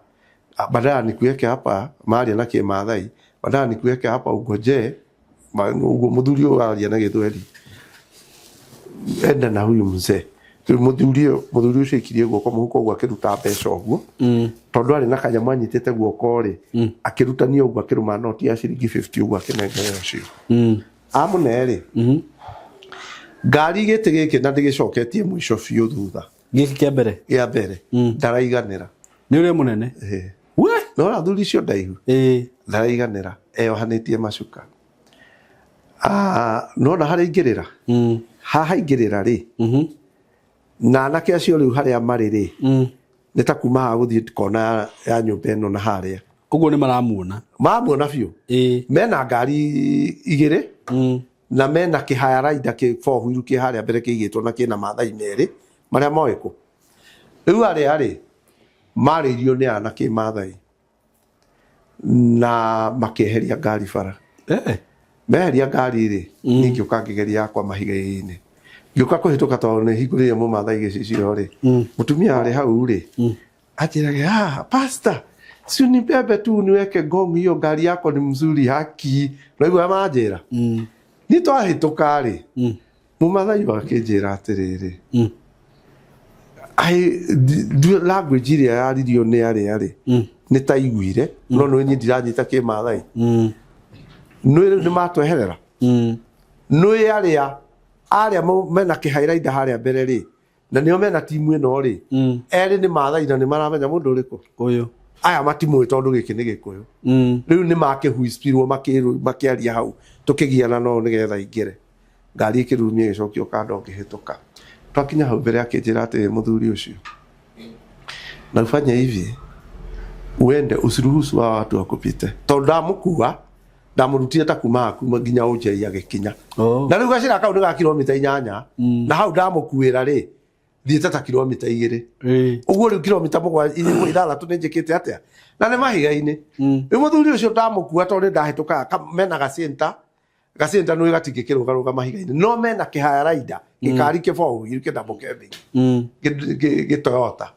badala nikuweke hapa mahali na kimathai badala nikuweke hapa ugoje muthuri alia na githweli enda na huyu mzee muthuri ucio ikirie guoko muhuko gwa kiruta mbeca uguo tondu ari na kanyamu anyitite guoko ri akirutania uguo akiruma noti ya ciringi 50 uguo akinengerera cio amune ri ngari gite giki na ndigicoketie mwisho biu thutha giki kia mbere ndaraiganira ni uri munene we no ra thuri cio ndaihu ndaraiganira eyohanitie macuka no na hari ingirira haha ingirira ri na nake acio riu haria mari ri ni ta kuma ha guthie kona ya nyumba eno na haria koguo ni maramuona biu mena ngari igire na mena kihaya raida ke 4 hwiru ki haria mbere kiigitwo na kina mathai meri maria moiko riu ari maririo ni anake mathai na makeheria ngari bara meheria ngari ri ningi ukangigeria yakwa mahiga-ini ngioka kuhituka tondu ni hingo riria mumathai gicicio ri mutumia ari hau ri ajiraga pastor si unibebe tu niweke ngong hiyo ngari yako ni mzuri haki naigua manjira ni twahituka ri mumathai wakinjira atiriri language iria yaririo ni ari ni ta iguire no no ni ndiranyita ki mathai ni matweherera ni aria mena kihairaida haria mbere ri na nio mena timu ino ri eri ni mathai na ni maramenya mundu uriku uyu aya matimu tondu giki ni gikuyu riu ni makihuispirwo makiaria hau tukigiana no nigetha ingire ngari ikirumia gicokio kando ngihituka twakinya hau mbere akinjira ati muthuri ucio na ufanye hivi uende usiruhusu wa watu wakupite tondu ndamukua ndamurutire ta kuma nginya uje agikinya na riu gacira kau ni ga kilomita 8 na hau ndamukuira ri thiete ta kilomita 2 uguo riu kilomita 7 ni njikite atia na ni mahiga-ini riu muthuri ucio ndamukua tondu ndahituka mena gacenta no gatingikirugaruga mahiga-ini no mena kiharaida gikari kibou gikenda mukethi gitoyota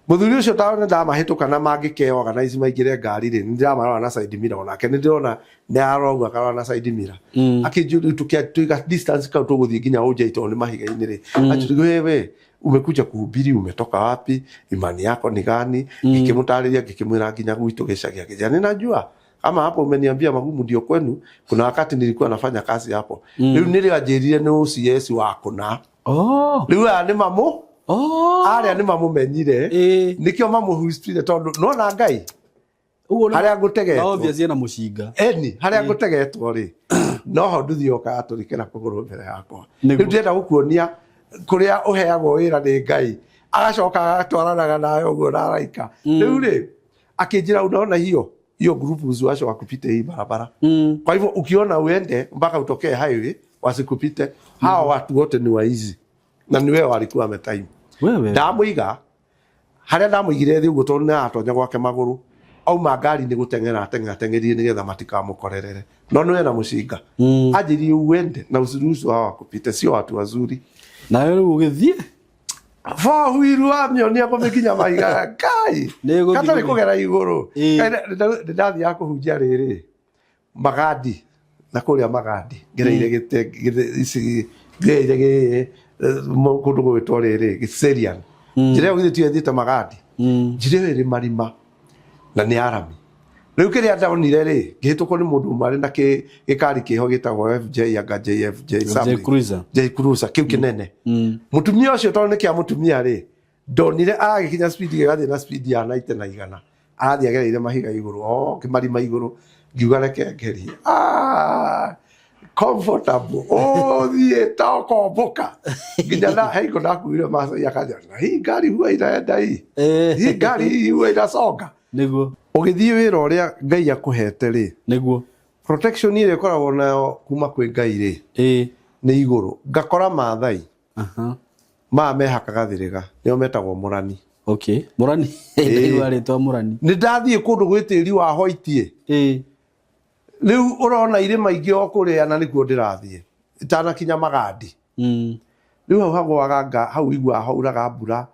muthuri ucio taone ndamahituka na mangike organize maigire ngari ri ndiramarora na side mirror onake ndirona ni arogwa karora na side mirror akinjuru tukiatuiga distance kau tuguthii nginya uje tondu ni mahiga-ini ri achirigo wewe umekuja kuhubiri umetoka wapi imani yako ni gani nikimutariria ngikimwira nginya gwitu gicagia kijani najua kama hapo umeniambia magumu ndio kwenu kuna wakati nilikuwa nafanya kazi hapo riu niliajirire ni OCS wako na riu ni mamu aria ni mamu menyire nikio mamu huispire tondu no na ngai haria ngutegetwo obviously na mushinga haria ngutegetwo ri no ho nduthioka aturikira kuguru mbere yakwa riu ndenda gukuonia kuria uheagwo wira ni ngai agacoka agatwaranaga nayo uguo na araika riu ri akinjira unaona hiyo group uzuasho wakupite hii barabara kwa hivyo ukiona uende mpaka utokee highway wasikupite hawa watu wote ni waizi na ni wewe walikuwa ametime wewe ndamuiga haria ndamuigire thi uguo tondu na atonya gwake maguru au magari ni gutengera tengerie nigetha matikamukorerere no niwe na mushinga ajiri uende na usiruhusu hawa wakupite sio watu wazuri na wewe ugithie huiru amionia kumikinya maiga kai kata ni kugera iguru ndathi yako hunjia riri magadi na kuria magadi gereire gite isi gereire kundu gwitwo riri giserian njire ugithitio thita magadi njire ri marima na ni arami riu kiria ndaonire ri ngihituko ni mundu mari na gikari kiho gitagwo FJ anga JFJ J Cruiser kiu kinene mutumia ucio tondu ni kia mutumia ri ndonire aragikinya speed gigathi na speed ya 90 na 100 arathi agereire mahiga iguru kimarima iguru ngiuga reke ngeri comfortable thie toko boka nginya na heiko nakuire masa yakaja hii gari huwa iraenda hii gari huwa inasonga niguo ugithii wira uria ngai akuhete ri niguo protection ile koragwo nayo kuma kwi ngai ri ni iguru ngakora mathai mehakaga thiriga nio metagwo murani murani ndio ritwa murani ni ndathie kundu gwitiri wa hoitie riu urona irima ingi okuria na nikuo ndirathie itana kinya magadi riu hau hagwaga hau igwa hauraga mbura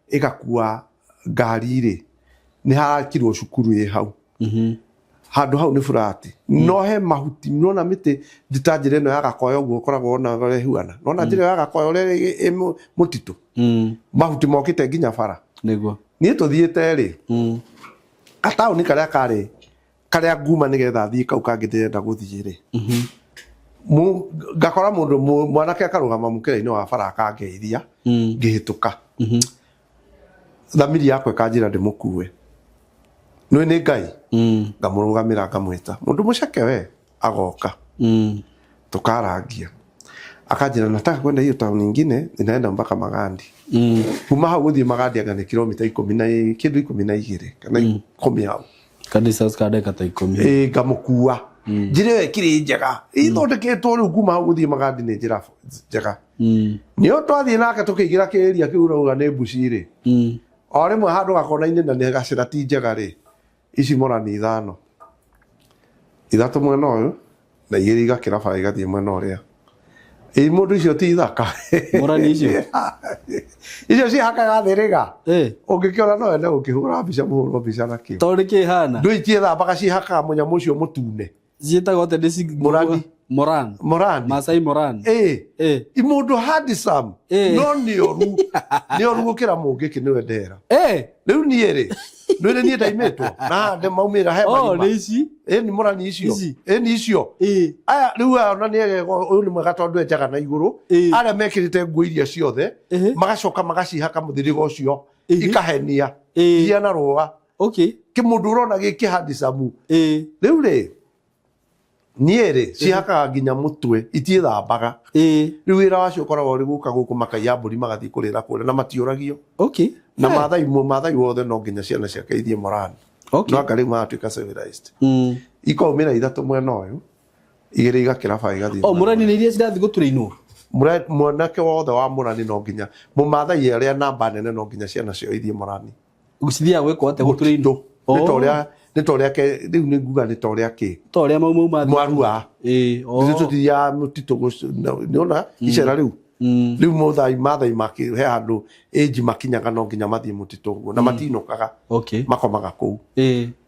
igakua ngari ri ni harakirwo cukuru ye hau handu hau ni furati no he mahuti nona miti nditanjire no yagakoya uguo koragwo na gore huana nona njire yagakoya ore mutitu mahuti mokite nginya bara niguo ni tuthiete ri atau ni karia nguma nigetha thii kau kangithenda guthii ri ngakora mundu mwanake akarugama mukira-ini wa bara akangeithia ngihituka thamiri yakwa ikanjira ndimukue nwe ni ngai ngamurugamira ngamwita mundu muceke we agoka tukarangia akajira nataka kwenda hiyo town nyingine inaenda mpaka Magadi kuma hau guthii Magadi anga ni kilomita 10 na kindu 12 kana 10 hau kanisa skade kata 10 ngamukua njira yo ikiri njega ithondeketwo riu kuma hau guthie magadi ni njira njega nio twathie nake tukigira kiria kiu rauga ni mbuci ri o rimwe handu gakona-ini na ni gacira ti njega ri ici Morani 5 ithatu mwena uyu na igiri igakira bara igathie mwena uria mundu icio ti thaka Morani icio cihakaga thiriga ungikiona no ende ukihura mbica muhurwo mbica na kio tori kihana ndu itiethambaga cihakaga munyamu ucio mutune ciĩtagwo atĩ nĩ Morani Masai Morani imundu handsome no nioru gukira mungiki niwe ndera riu nie ri nwire nie ndaimitwo na nde maumira he marima nĩ ici ni Morani icio ni icio aya riu ona ni uyu ni mwega tondu enjaga na iguru aria mekirite nguo iria ciothe magacoka magacihaka muthiriga ucio ikahenia iana rũa kimundu urona giki handsome riu ri nie ri cihakaga nginya mutwe itiethambaga riu wira wacio ukoragwo uri guka guku makaiya mburi magathii kurira kuria na matiuragio na mathai wothe no nginya ciana ciake ithie Morani no anga riu magatuika civilized ikaumira ithatu mwena uyu igiri igakira bara igathii Morani nĩ iria cirathi gũtũrĩinwo mwanake wothe wa Morani no nginya mumathai aria namba nene no nginya ciana cio ithie Morani gucithia gwekwo ate gũtũrĩinwo ni toria ke riu ni nguga ni toria ki toria mau mwarua tutiria mutitu ni ona icera riu riu muthai mathai maki he handu age makinyaga no nginya mathie mutitu na matinukaga makomaga kuu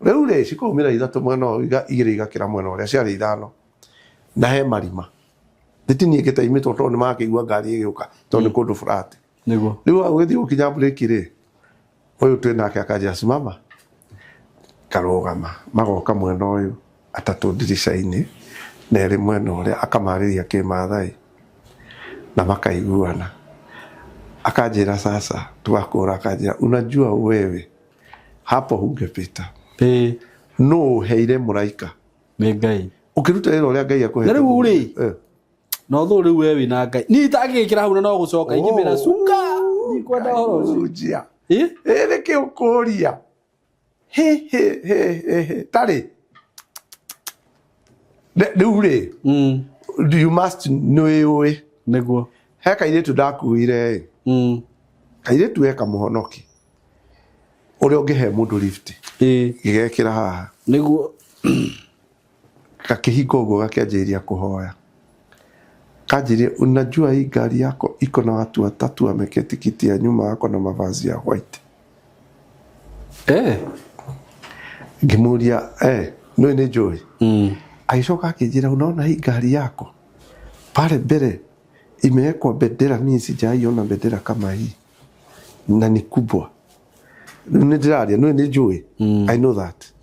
riu ri cikumira ithatu mwena igiri igakira mwena uria ciari 5 na he marima nditini gitaimitwo tondu ni makigua ngari igiuka tondu ni kundu flat niguo riu agithii ukinya break ri uyu twinake akaja simama karugama magoka mwena uyu atatu ndirica-ini na eri mwena uria akamariria kimathai na makaiguana akanjira sasa twakura akanjira unajua wewe hapo hungepita no heire muraika nĩ Ngai ukiruta wira uria Ngai akuhe riu ri no thu riu wewe na Ngai ni itangikira hau no gucoka ingimira suka ni kwenda horo ujia ni kiukuria tari riu ri you must know we niguo he kairitu ndakuire kairitu eka muhonoki uria ungihe mundu lift gigekira haha niguo kakihinga uguo gakianjiria kuhoya kanjiria unajua hii gari yako iko na watu watatu wameketi kiti ya nyuma yako na mavazi ya white ngimuria no ni njui aicoka akinjira unaona hii gari yako pale mbele imewekwa bendera, mimi sijaiona bendera kama hii na ni kubwa. Nidiraria no nijue I know that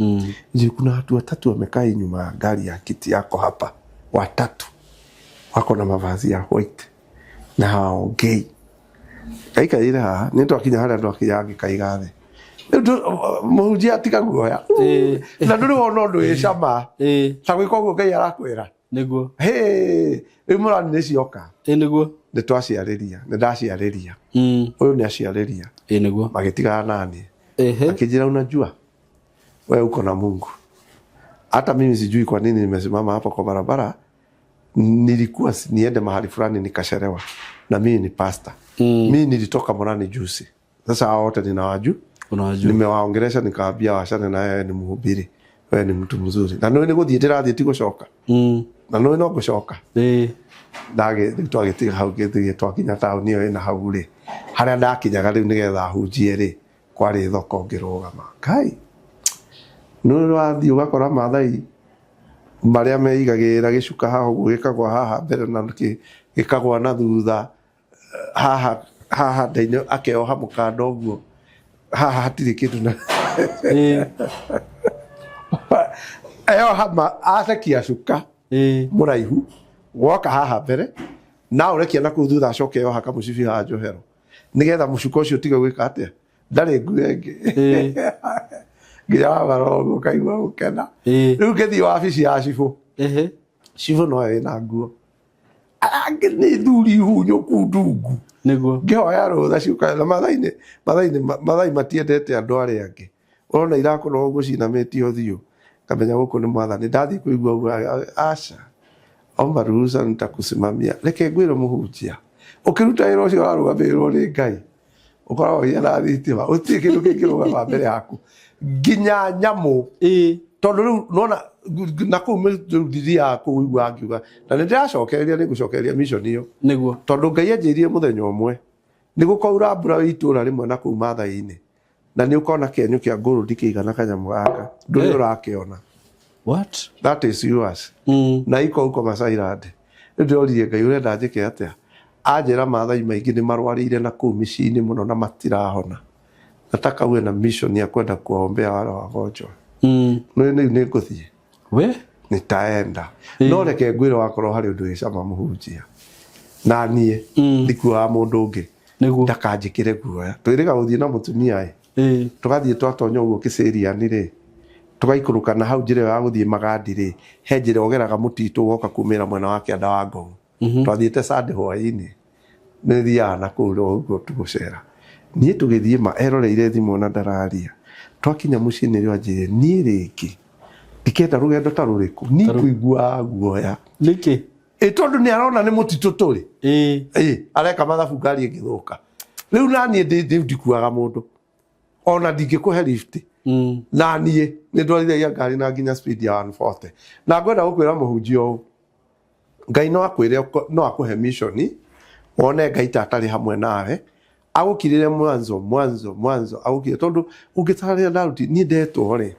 kuna watu watatu wamekaa nyuma ya gari ya kiti yako hapa, watatu wako na mavazi ya white na haongei kaika ile ha nito akinya hara ndo akiyangi kaigathe muhunjia tika guoya na nduri wona ndu icama ta gwiko guo Ngai arakwira niguo imurani nicioka niguo nditwaciariria ndaciariria uyu ni aciariria niguo magitigana nani akijira unajua wewe uko na Mungu, hata mimi sijui kwa nini nimesimama hapa kwa barabara. Nilikuwa niende mahali fulani nikachelewa, na mimi ni pastor mimi nilitoka Morani juzi. Sasa hao wote ninawajua, unawajua, nimewaongelesha nikawaambia washane na yeye ni mhubiri, wewe ni mtu mzuri na none guthietera thieti gucoka na none no gucoka ndage twagitiga hau githie twakinya tauni iyo ina hau ri haria ndakinyaga riu nigetha hunjie ri kwari thoko ngirugama kai no rathi ugakora mathai maria meigagira gicuka haha gukagwa haha mbere na gikagwa na thutha haha ndaine akeoha mukanda uguo haha hatiri kindu na ayo hama asakia cuka muraihu woka haha mbere na urekia na ku thutha acoke yo haka mucibi ha njohero nigetha mucuko ucio tiga gwika atia ndari nguenge ngira waro kaigwa ukena riu kethi wabici ya cibu cibu no ina nguo ange ni thuri hunyo kundungu niguo ngihoya rutha ciuka na mathai matiendete andu aria angi urona irakora uguo cinamĩtio thiũ kamenya guku ni mwathani ndathi kuigua uguo aca omba ruhusa nitakusimamia reke ngwire muhunjia ukiruta wira ucio warugamirwo ni Ngai ukoragwo na thitima utie kindu kingirugama mbere yaku nginya nyamu tondu riu nona na kuu mithia kuigua ngiuga na ndiracokereria ni gucokereria mission iyo niguo tondu Ngai anjirie muthenya umwe ni gukaura mbura itura rimwe na kuu Mathai-ini na ni ukona kenyu kia gold kigana kanyamu gaka nduri urakiona what that is yours na iko uko Masairande ndoririe Ngai urenda njike atia anjira Mathai maingi ni marwarire na kuu micini muno na matirahona nataka uwe na mission ya kwenda kuombea wale wagonjwa ni nguthie we nitaenda no reke ngwire wakorwo hari undu wicama muhunjia na nie ndikuwa mundu ungi ndakanjikire guoya twiriga guthie na mutumia tugathie twatonya uguo Kiseriani ri tugaikuruka na hau njire ya guthie Magadi ri he njire ogeraga mutitu goka kumira mwena wa Kianda wa Ngong twathiete Sunday hwaini ni thia na kuro uguo tugucera nie tugithie ma eroreire thimu na ndararia twakinya mucii ni rio njire nie riki ndikenda rugendo ta ruriku ni kuigua guoya niki tondu ni arona ni mutitu turi areka mathabu ngari ngithuka riu nanie ndikuaga mundu ona ndingikuhe lift na nie ni ndwarithia ngari na nginya speed ya 140 na ngwenda gukwira muhunjio Ngai no akwire no akuhe mission one Ngai tatari hamwe nawe agukirire mwanzo agukire tondu ungitaria ndaruti ni ndetwo ri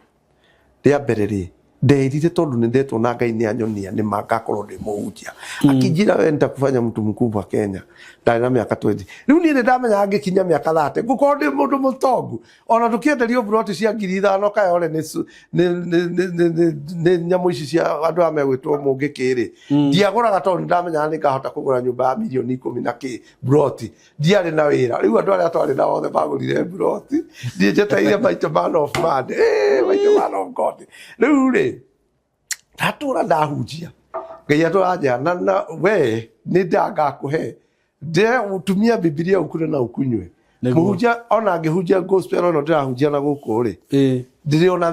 ria mbere ri ndeirire tondu ni ndetwo na Ngai ni anyonia ni magakorwo ndi muhunjia akinjira we nitakufanya mtu mkubwa Kenya ndari na miaka 20 riu ni ndamenya angikinya miaka 30 gukorwo ndi mundu mutongu ona tukienderio broti cia 5,000 kayore ni nyamu ici cia andu amegwitwo mungikiri ndiaguraga tondu ndamenya ni ngahota kugura nyumba ya milioni 10 na ki broti ndiari na wira riu andu aria twari na othe bagurire broti ndijeteire maita man of man maita man of God riu ri tatura ndahunjia Ngai aturaja na we ni ndanga kuhe de utumia Biblia ukure na ukunywe muhunjia ona ngihunjia gospel ona ndirahunjia na guku ri ndiriona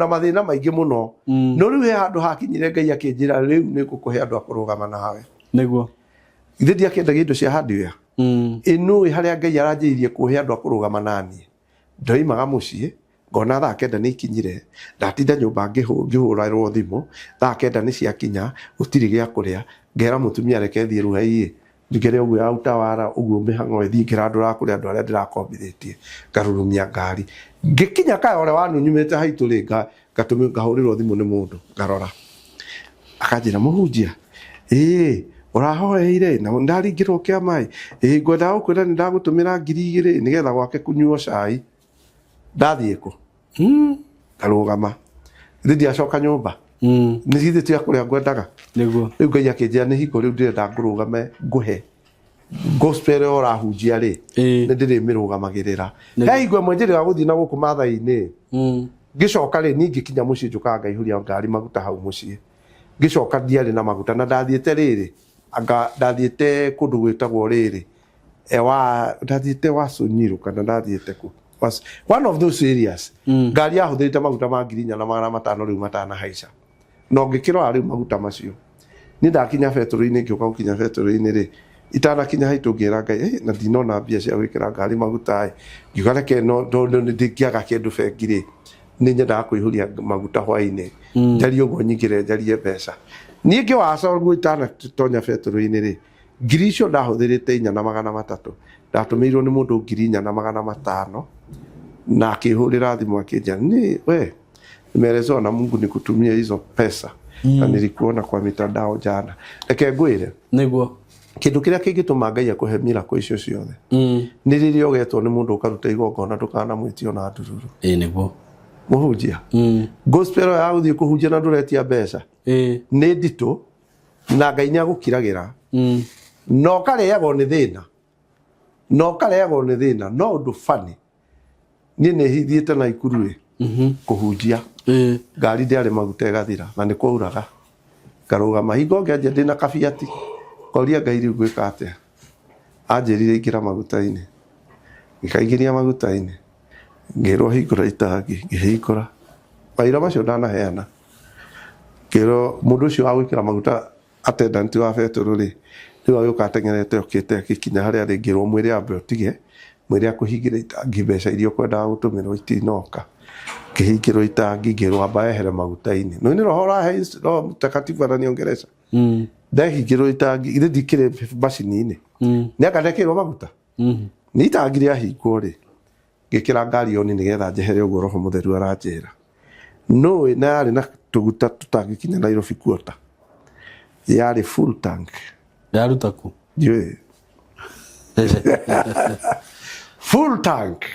mathina maingi muno no riu he handu hakinyire Ngai akinjira riu ni gukuhe andu akurugama nawe niguo ithe ndiakendagia indo cia hardware inu haria Ngai aranjirie kuhe andu akurugama nani ndoimaga mucii ngona thaa kenda ni ikinyire ndatinda nyumba ngihurarwo thimu thaa kenda ni ciakinya gutiri gia kuria ngera mutumia reke thie ruhai ngere uguo autawara uguo mihango ethi ngira ndura kuria andu aria ndirakombithetie ngarurumia ngari ngikinya kayore wanu nyumete haitu ringa gatumi ngahurirwo thimu ni mundu ngarora akanjira muhunjia urahoeire na ndaringirwo kia mai ngwenda gukwira ni ndagutumira 2,000 nigetha gwake kunyuo cai ndathie ku ngarugama ndia coka nyumba ni githĩ tia kuria ngwendaga niguo riu Ngai akinjira ni hingo riu ndirenda ngurugame nguhe gospel orahunjia ri ni ndiri mirugamagirira he hingo mwenjira guthii na guku Mathai-ini ngicoka ri ni ngikinya mucii njuka ngaihuria ngari maguta hau mucii ngicoka ndiari na maguta na ndathiete riri anga ndathiete kundu gwitagwo riri ndathiete wa Sunyiru kana ndathiete ku was one of those areas ngari yahuthirite maguta ma 4,500 riu matana haica no ngikirwa riu maguta macio ni ndakinya betro-ini ngioka gukinya betro-ini ri itana kinya haitu ngira Ngai na ndinona mbia cia gwikira ngari maguta ngiuga reke no ndingiaga kindu bengi ri ni nyendaga kuihuria maguta hwaini njari uguo nyingire njarie mbeca ni ngiwaca guo itana tonya betro-ini ri ngiri icio ndahuthirite 4,300 ndatumirwo ni mundu 4,500 na akihurira thimu akinja ni we nimeelezewa na Mungu nikutumia hizo pesa na nilikuona kwa mitandao jana reke ngwire niguo kindu kiria kingituma Ngai akuhe miracle icio ciothe ni riria ugetwo ni mundu ukaruta igongona ndukana mwitio na ndururu niguo muhunjia gospel ya guthii kuhunjia na nduretia mbeca ni nditu na Ngai ni agukiragira no kareagwo ni thina no undu fani ni hithiete na ikuru kuhunjia ngari ndiari maguta gathira na ni kwauraga ngarugama hingo ngianjia ndina kabiati koria Ngai riu gwika atia anjirire ikira maguta-ini ngikaigiria maguta-ini ngirwo hingura itangi ngihingura maira macio ndanaheana kiro mundu ucio wa gwikira maguta attendant wa betoro ri riu agioka atengerete okite akikinya haria ringirwo mwiri ambe otige mwiri akuhingira itangi mbeca irio kwenda gutumirwo itinoka kihingirwo itangi ngirwo amba ehere maguta-ini no ni roho rahe Roho Mtakatifu ananiongelesha ndahingirwo itangi ile dikire macini-ini ni akarekerwo maguta ni itangi ria hingwo ri ngikira ngari oni nigetha njehere uguo Roho Mutheru aranjira no na yari na tuguta tutagikinya Nairobi quarter yari full tank yaruta ku je full tank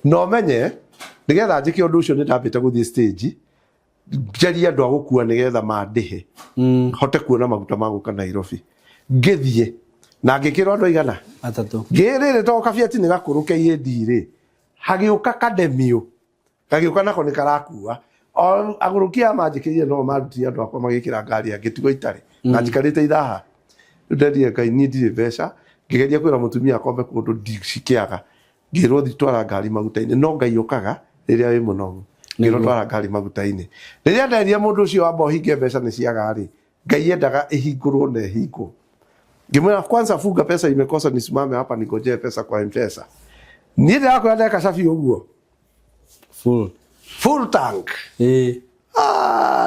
no menye nigetha njike undu ucio ni ndambite guthie stage ngeria andu agukua nigetha mandihe hote kuona maguta maguka Nairobi ngithie na ngikira andu aigana atatu ngirire to kabiati ni gakuruke IAD ri hagiuka kademio kagiuka nako ni karakua agurukia manjikirie no maruti andu akwa magikira ngari angitigo itari na njikarite ithaha ndendie Ngai ni ndire mbeca ngigeria kwira mutumia akombe kundu ndicikiaga ngirwo thitwara ngari maguta-ini no Ngai ukaga riria wi munogu ngirwo twara ngari maguta-ini riria nderia mundu ucio wamba uhinge mbeca ni ciaga ri Ngai endaga ihingurwo na ihingo ngimwira kwanza funga pesa imekosa nisimame hapa ningojee pesa kwa M-Pesa ni ndio yako ndeka safi uguo full tank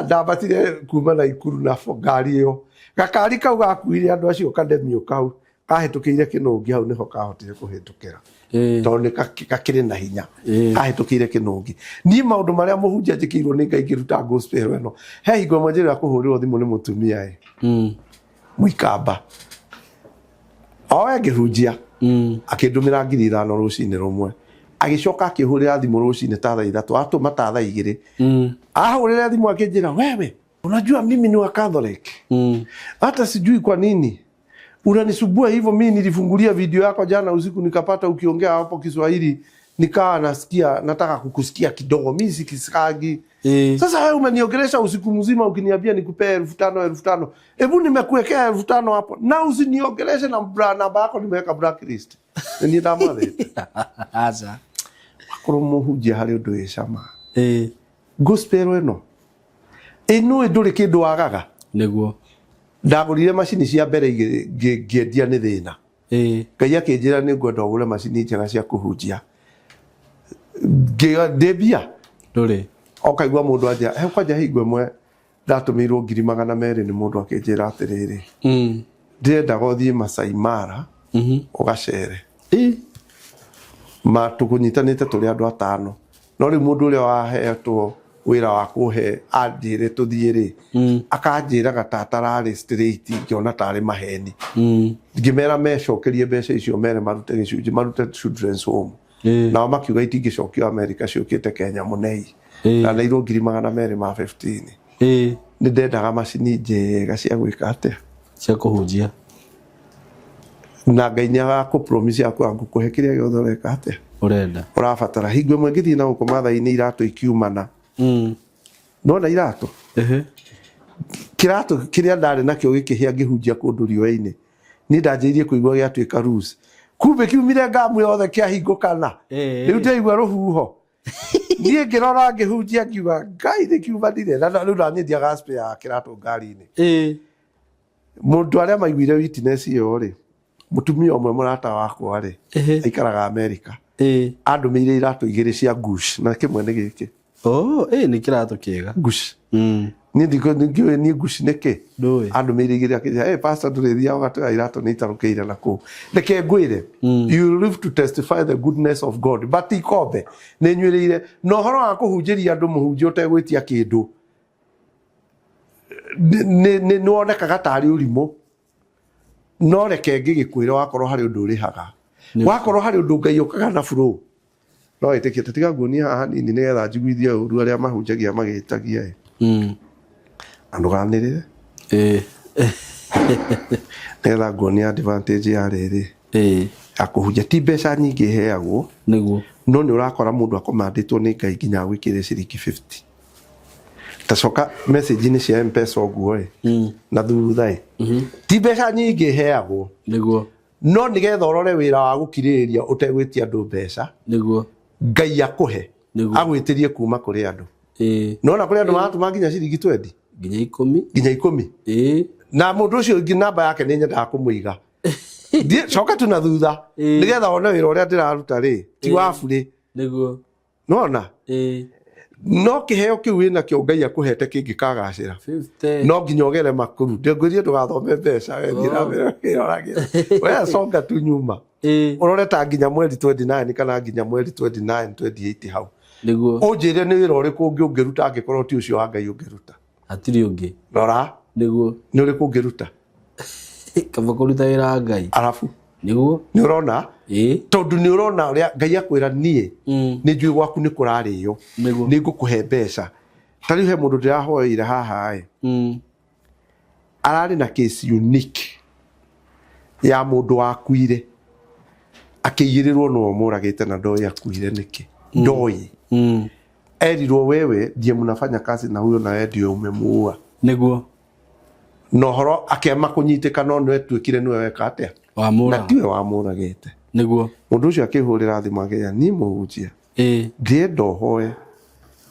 ndabatire kuma na ikuru na ngari iyo gakari kau gakuire andu acio kademio kau kahitukiire kinungi hau niho kahotire kuhitukira tondu gakire na hinya kahitukiire kinungi ni maundu maria muhunjia njikirwo ni Ngai ngiruta gospel eno he hingo mwanjira kuhurirwo thimu ni mutumia muikamba oe ngihunjia akindumira 5,000 rucini rumwe agicoka akihurira thimu rucini ta thaa 3 atuma ta thaa 2 ahurira thimu akinjira wewe unajua mimi ni wa Catholic hata sijui kwa nini unanisubua hivyo mimi nilifungulia video yako jana usiku nikapata ukiongea hapo Kiswahili nikaa nasikia nataka kukusikia kidogo mimi sikisikagi sasa wewe umeniongelesha usiku mzima ukiniambia nikupe 5,000 hebu nimekuwekea 5,000 hapo na usiniongeleshe na namba yako nimeweka blacklist ni ndamale aza akoromo hujia hari undu icama gospel eno eno nduri kindu wagaga niguo ndagurire macini cia mbere ngiendia ni thina Ngai akinjira ni ngwenda ugure macini njega cia kuhunjia ndebia nduri okaigua mundu anja he kwanja hingo imwe ndatumirwo 200,000 ni mundu akinjira atiriri ndenda gothie Masai Mara ugacere tukunyitanite turi andu 5 no ri mundu uria wahetwo wira wa kuhe anjire tuthie ri akanjira gatatarari straight ngiona tari maheni ngimera mecokerie mbeca icio mere marute gicunji marute children's home na makiuga itingicokio America ciukite Kenya munei na nairwo 215 ni ndendaga macini njega cia gwika atia cia kuhunjia na Ngai ni agakupromise akwa ngukuhe kiria giothe ureka atia urenda urabatara hingo imwe ngithii na gukoma thaa-ini iratu ikiumana no na iratu kiratu kiria ndari nakio gikihia ngihunjia kundu riwa-ini ni ndanjirie kuigua giatuika rules kumbe kiumire ngamu yothe kia hingukana riu ndaigua ruhuho nie ngirora ngihunjia ngiuga Ngai ni kiumanire na riu ndanyidia gospel ya kiratu ngari-ini mundu aria maiguire witness iyo ri mutumia umwe murata wakwa ri aikaraga America andumire iratu 2 cia gush na kimwe ni giki ni kiratu kiega gush ni ndiko ni gush neke andumire 2 akija pastor ndurithia ugatuga iratu ni itarukeire naku neke ngwire you live to testify the goodness of God but ikombe ni nywireire no horo wa kuhunjiria andu muhunjia utegwitia kindu ni wonekaga tari urimo no reke ngigikwira wakorwo hari undu urihaga wakorwo hari undu Ngai ukaga na flow no itikie tiga ngunia haha nini nigetha njiguithie uru aria mahunjagia magitagia andu ganirire nigetha ngunia advantage ya riri akuhunjia ti mbeca nyingi heagwo niguo no ni urakora mundu akomanditwo ni Ngai nginya gwikire ciringi 50 tacoka message ni cia M-Pesa oguo na thutha ti mbeca nyingi heagwo niguo no nigetha urore wira wa gukiririria utegwitia andu mbeca niguo Ngai akuhe agwitirie kuma kuri andu nona kuri andu maratuma nginya ciringi 20 nginya 10 na mundu ucio ngi namba yake ni nyendaga kumuiga coka tu na thutha nigetha one wira uria ndiraruta ri ti wa buri niguo nona no kiheo kiu wina kio Ngai akuhete kingikagacira no nginya ogere makuru ndengwirie ndugathome mbeca wethira wiragira we songa tu nyuma uroreta nginya mweri 29 kana nginya mweri 29 28 hau niguo unjire ni wira uriku ungiruta angikorwo ti ucio wa Ngai ungiruta atiri ungi rora niguo ni uriku ungiruta kaba kuruta wira Ngai arafu niguo ni urona tondu ni urona uria Ngai akwira nie ni njui gwaku ni kurariyo ni ngukuhe mbeca tari he mundu ndirahoire haha arari na case unique ya mundu wakuire akiyirirwo no muragite na ndoi akuire niki ndoi erirwo wewe ndiye mnafanya kazi na huyo na wewe ndio umemuua niguo no horo akema kunyitika no niwe twikire niwe weka atia wamura na tiwe wamuragite niguo mundu ucio akihurira thimu agia ni muhunjia ndienda hoye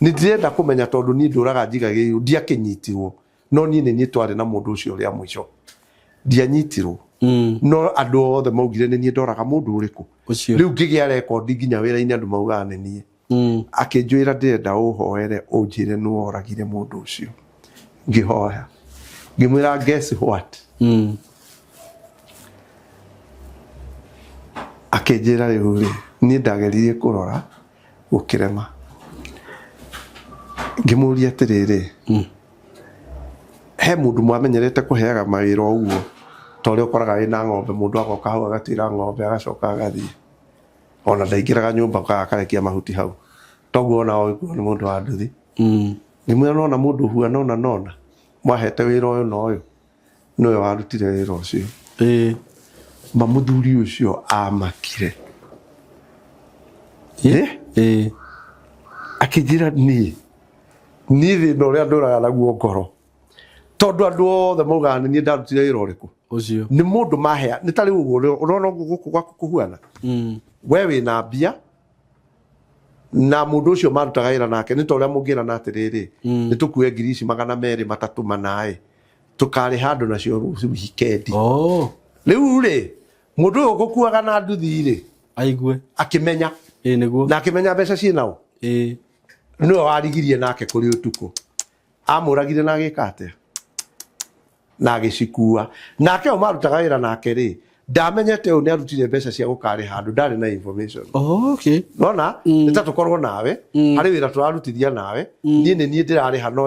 ni ndienda kumenya tondu ni nduraga njigagirio ndiakinyitirwo no ni ni twari na mundu ucio uria mwisho ndianyitirwo no andu othe maugire ni ndoraga mundu uriku riu ngigia record nginya wira-ini andu maugaga ni nie akinjwira ndienda uhoere unjire nu oragire mundu ucio ngihoya ngimwira guess what akinjira riu ni ndageririe kurora gukirema ngimuria atiriri he mundu mwamenyerete kuheaga mawira uguo tore ukoraga wina ng'ombe mundu agoka hau agatira ng'ombe agacoka agathie ona ndaingiraga nyumba akarekia mahuti hau toguo ona oiguo ni mundu wa nduthi ngimwira nona mundu huana nona mwahete wira uyu no uyu niwe warutire wira ucio mamuthuri ucio amakire akijira ni thina uria nduraga naguo ngoro tondu andu othe maugaga ni ndarutire wira uriku ucio ni mundu mahea ni tari uguo urona guku gwaku kuhuana we wina mbia na mundu ucio marutaga wira nake ni toria mungira na atiriri ni tukue ngiri ici 200 3 manae tukari handu nacio ruci wikendi riu ri mundu uyu gukuaga na nduthi ri aigue akimenya niguo na akimenya mbeca ciinao niwe warigirie nake kuri utuku amuragire na gikate na agicikua nake o marutaga wira nake ri ndamenyete u ni arutire mbeca cia gukari handu ndari na information nona nitatukorwo nawe hari wira turarutithia nawe nie ni ndirari hano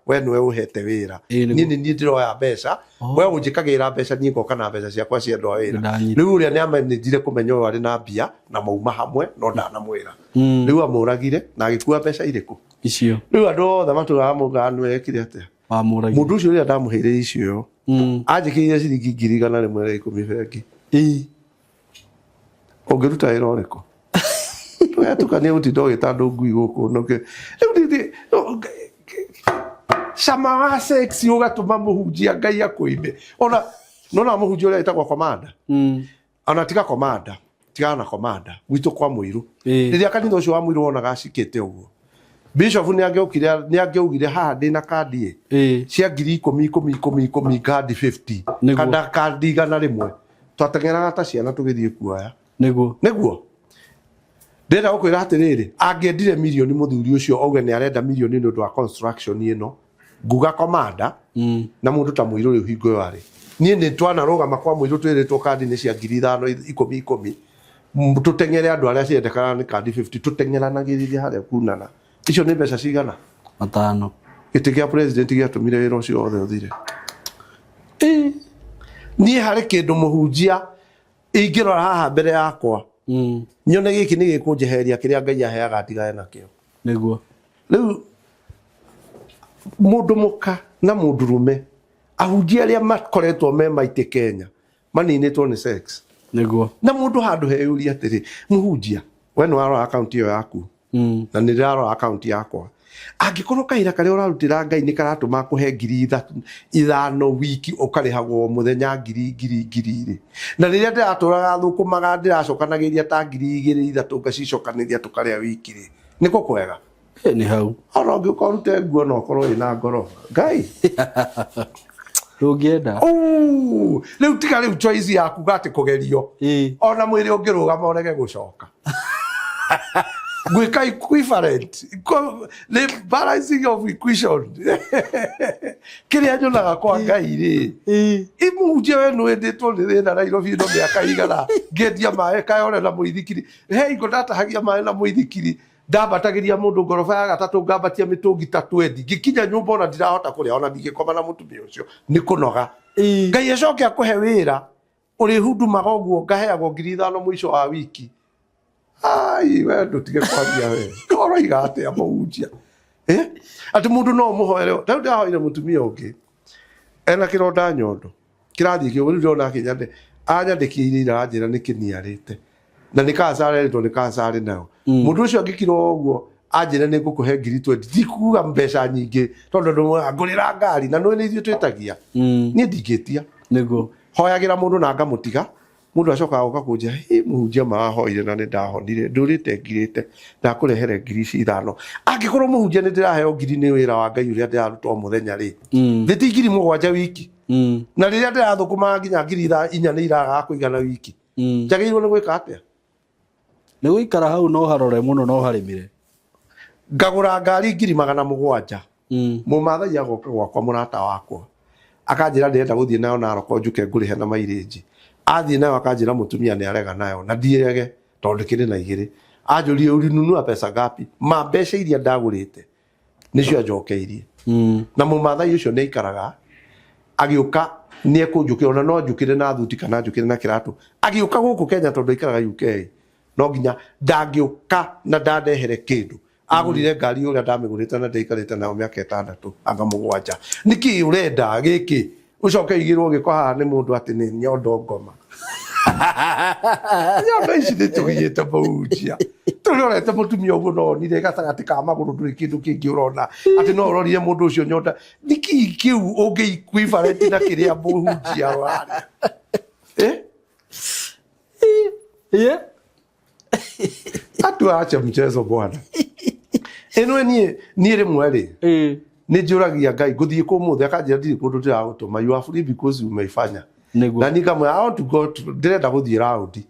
we niwe uhete wira nie ni ndiroya mbeca we unjikagira mbeca nie ngoka na mbeca ciakwa cia ndo wira riu uria ni amenyire kumenya wari na mbia na mauma hamwe no ndanamwira riu amuragire na agikua mbeca iriku icio riu andu othe matugaga mugaga niwe ekire atia wamuragire mundu ucio uria ndamuheire icio anjikiire ciringi 110 bengi ungiruta wira uriku tukania gutindo gitandu ngui guku noke sama wa sex ugatuma muhunjia Ngai akuibe ona nona muhunjia uria itagwo komanda ona tiga komanda tiga na komanda gwitu kwa muiru riria kanitha ucio wa muiru wonaga acikite uguo Bishop ni angeugire haha ndina kandi cia 10,000 kandi 50 kada kandi gana rimwe twatengeraga ta ciana tugithie kuoya niguo ndenda gukwira atiriri angiendire milioni muthuri ucio auge ni arenda milioni ni undu wa construction ino nguga komanda na mundu ta muiru riu hingo yari nie ni twana rugama kwa muiru twiritwo kandi ni cia 5,000 tutengere andu aria ciendekana ni kandi 50 tutengeranagiriria haria kunana icio ni mbeca cigana 5 giti gia president giatumire wira ucio othe uthire nie hari kindu muhunjia ingirora haha mbere yakwa nyone giki ni gikunjeheria kiria Ngai aheaga tigane nakio niguo riu mundu muka na mundu rume ahunjia aria makoretwo me maite Kenya maninitwo ni sex niguo na mundu handu heyuria atiri muhunjia we no waro account iyo yaku na ni raro account yakwa angikorwo kaira kare urarutira Ngai ni karatuma kuhe 5,000 wiki ukarihagwo muthenya 2,000 na riria ndiraturaga thukumaga ndiracokanagiria ta 2,000 ngacicokaniria tukaria wiki ri niko kwega Nĩ hau. Ona ũngĩkorwo rute nguo no korwo ina ngoro. Ngai. Ndũngĩenda. Rĩu tiga rĩu choice yaku gati kũgerio. Ona mwĩrĩ ũngĩrũgama ũrege gũcoka. Gwĩka equivalent. The balancing of equation. Kĩrĩa nyonaga kwa Ngai rĩ. Imũhunjia we nĩwendetwo nĩ thĩna Nairobi no mĩaka igana. Ngĩendia maĩ kayone na mũithikiri. He ngo ndatahagia maĩ na mũithikiri. Ndabatagĩria mũndũ ngoroba ya gatatũ ngambatia mĩtũngi ta 20 ngĩkinya nyũmba ona ndirahota kũrĩa ona ndingĩkoma na mũtumia ũcio nĩ kũnoga. Ngai acoke akũhe wĩra ũrĩ hundumaga ũguo ngaheagwo 5,000 mũico wa wiki. Ai we ndũtige kwaria we koro igate amũhunjia atĩ mũndũ no mũhoere ta ndahoire mũtumia ũngĩ ena kĩronda nyondo kĩrathiĩ kĩo rĩu ndona kĩnyande anyandĩkĩire iranjĩra nĩ kĩniarĩte na nĩ kansare ndo nĩ kansare nayo mũndũ ũcio angĩkirwo ũguo anjĩra nĩ ngũkũhe 20,000 ndikuga mbeca nyingĩ tondũ ndũmwe ngũrĩra ngari na nĩ ithuĩ twĩtagia niĩ ndingĩtia nĩguo hoyagĩra mũndũ na ngamũtiga mũndũ acoka gũka kũnjia mũhunjia mahoire na nĩ ndahonire ndũrĩte ngirĩte ndakũrehere 5,000 angĩkorwo mũhunjia nĩ ndĩraheo 1,000 nĩ wĩra wa Ngai ũrĩa ndĩraruta o mũthenya rĩ thĩti 7,000 wiki na rĩrĩa ndĩrathũkũma nginya 4,000 nĩ iraga kũigana wiki njagĩrĩirwo nĩ gwĩka atĩa nĩ gũikara hau no harore mũno no harĩmire ngagũra ngari 700,000 mũmathai agoka gwakwa mũrata wakwa akanjĩra ndĩrenda gũthiĩ nayo Narok njuke ngũrĩhe na mairĩnji athiĩ nayo akanjĩra mũtumia nĩ arega nayo na ndiĩrege tondũ kĩrĩ na igĩrĩ anjũrie ulinunua pesa ngapi ma mbeca iria ndagũrĩte nĩcio njokeirie na mũmathai ũcio nĩ ikaraga agĩũka nĩ ekũnjũkĩra ona no njũkĩre na thuti kana njũkĩre na kĩratũ agĩũka gũkũ Kenya tondũ ikaraga UK no nginya ndangĩũka na ndandehere kĩndũ agũrire ngari ũrĩa ndamĩgũrĩte na ndaikarĩte nayo mĩaka 6 anga 7 nĩkĩ ũrenda gĩkĩ ucoke igirwo gĩko haha nĩ mũndũ atĩ nĩ nyondo ngoma nyondo ici nĩ tũgĩte mũhunjia tũrorete mũtumia ũguo no nire gatagatĩ ka magũrũ ndũrĩ kĩndũ kĩngĩ ũrona atĩ no ũrorire mũndũ ũcio nyonda nĩkĩ kĩu ũngĩ equivalent na kĩrĩa mũhunjia warĩ atuacha mchezo bwana eno niĩ rĩmwe rĩ nĩ njũragia Ngai gũthiĩ kũmũthĩ akanjĩra ndirĩ kũndũ ndĩragũtũma you are free because you umeifanya na ni kamwe I want to go ndĩrenda gũthiĩ raundi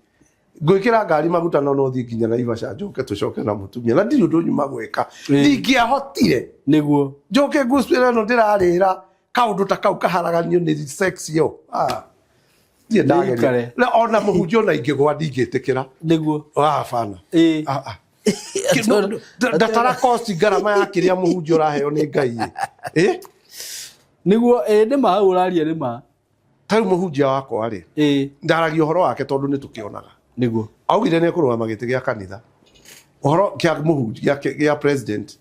ngwĩkĩra ngari maguta no thiĩ nginya Naivasha njoke tũcoke na mũtumia na ndirĩ ũndũ nyuma gwĩka ndingĩahotire nĩguo njoke gospel no ndĩrarĩra kaũndũ ta kau kaharaganio nĩ sex yo ndiĩ ndagere ona mũhunjia ona ingĩgwa ndingĩtĩkĩra nĩguo bana ndatara cost garama ya kĩrĩa mũhunjia ũraheo nĩ Ngai nĩguo nĩ ma ũraria nĩ ma tarĩ mũhunjia wakwa rĩ ndaragia ũhoro wake tondũ nĩ tũkĩonaga nĩguo augire nĩ kũrũgama gĩtĩ gĩa kanitha ũhoro kĩa mũhunjia gĩa president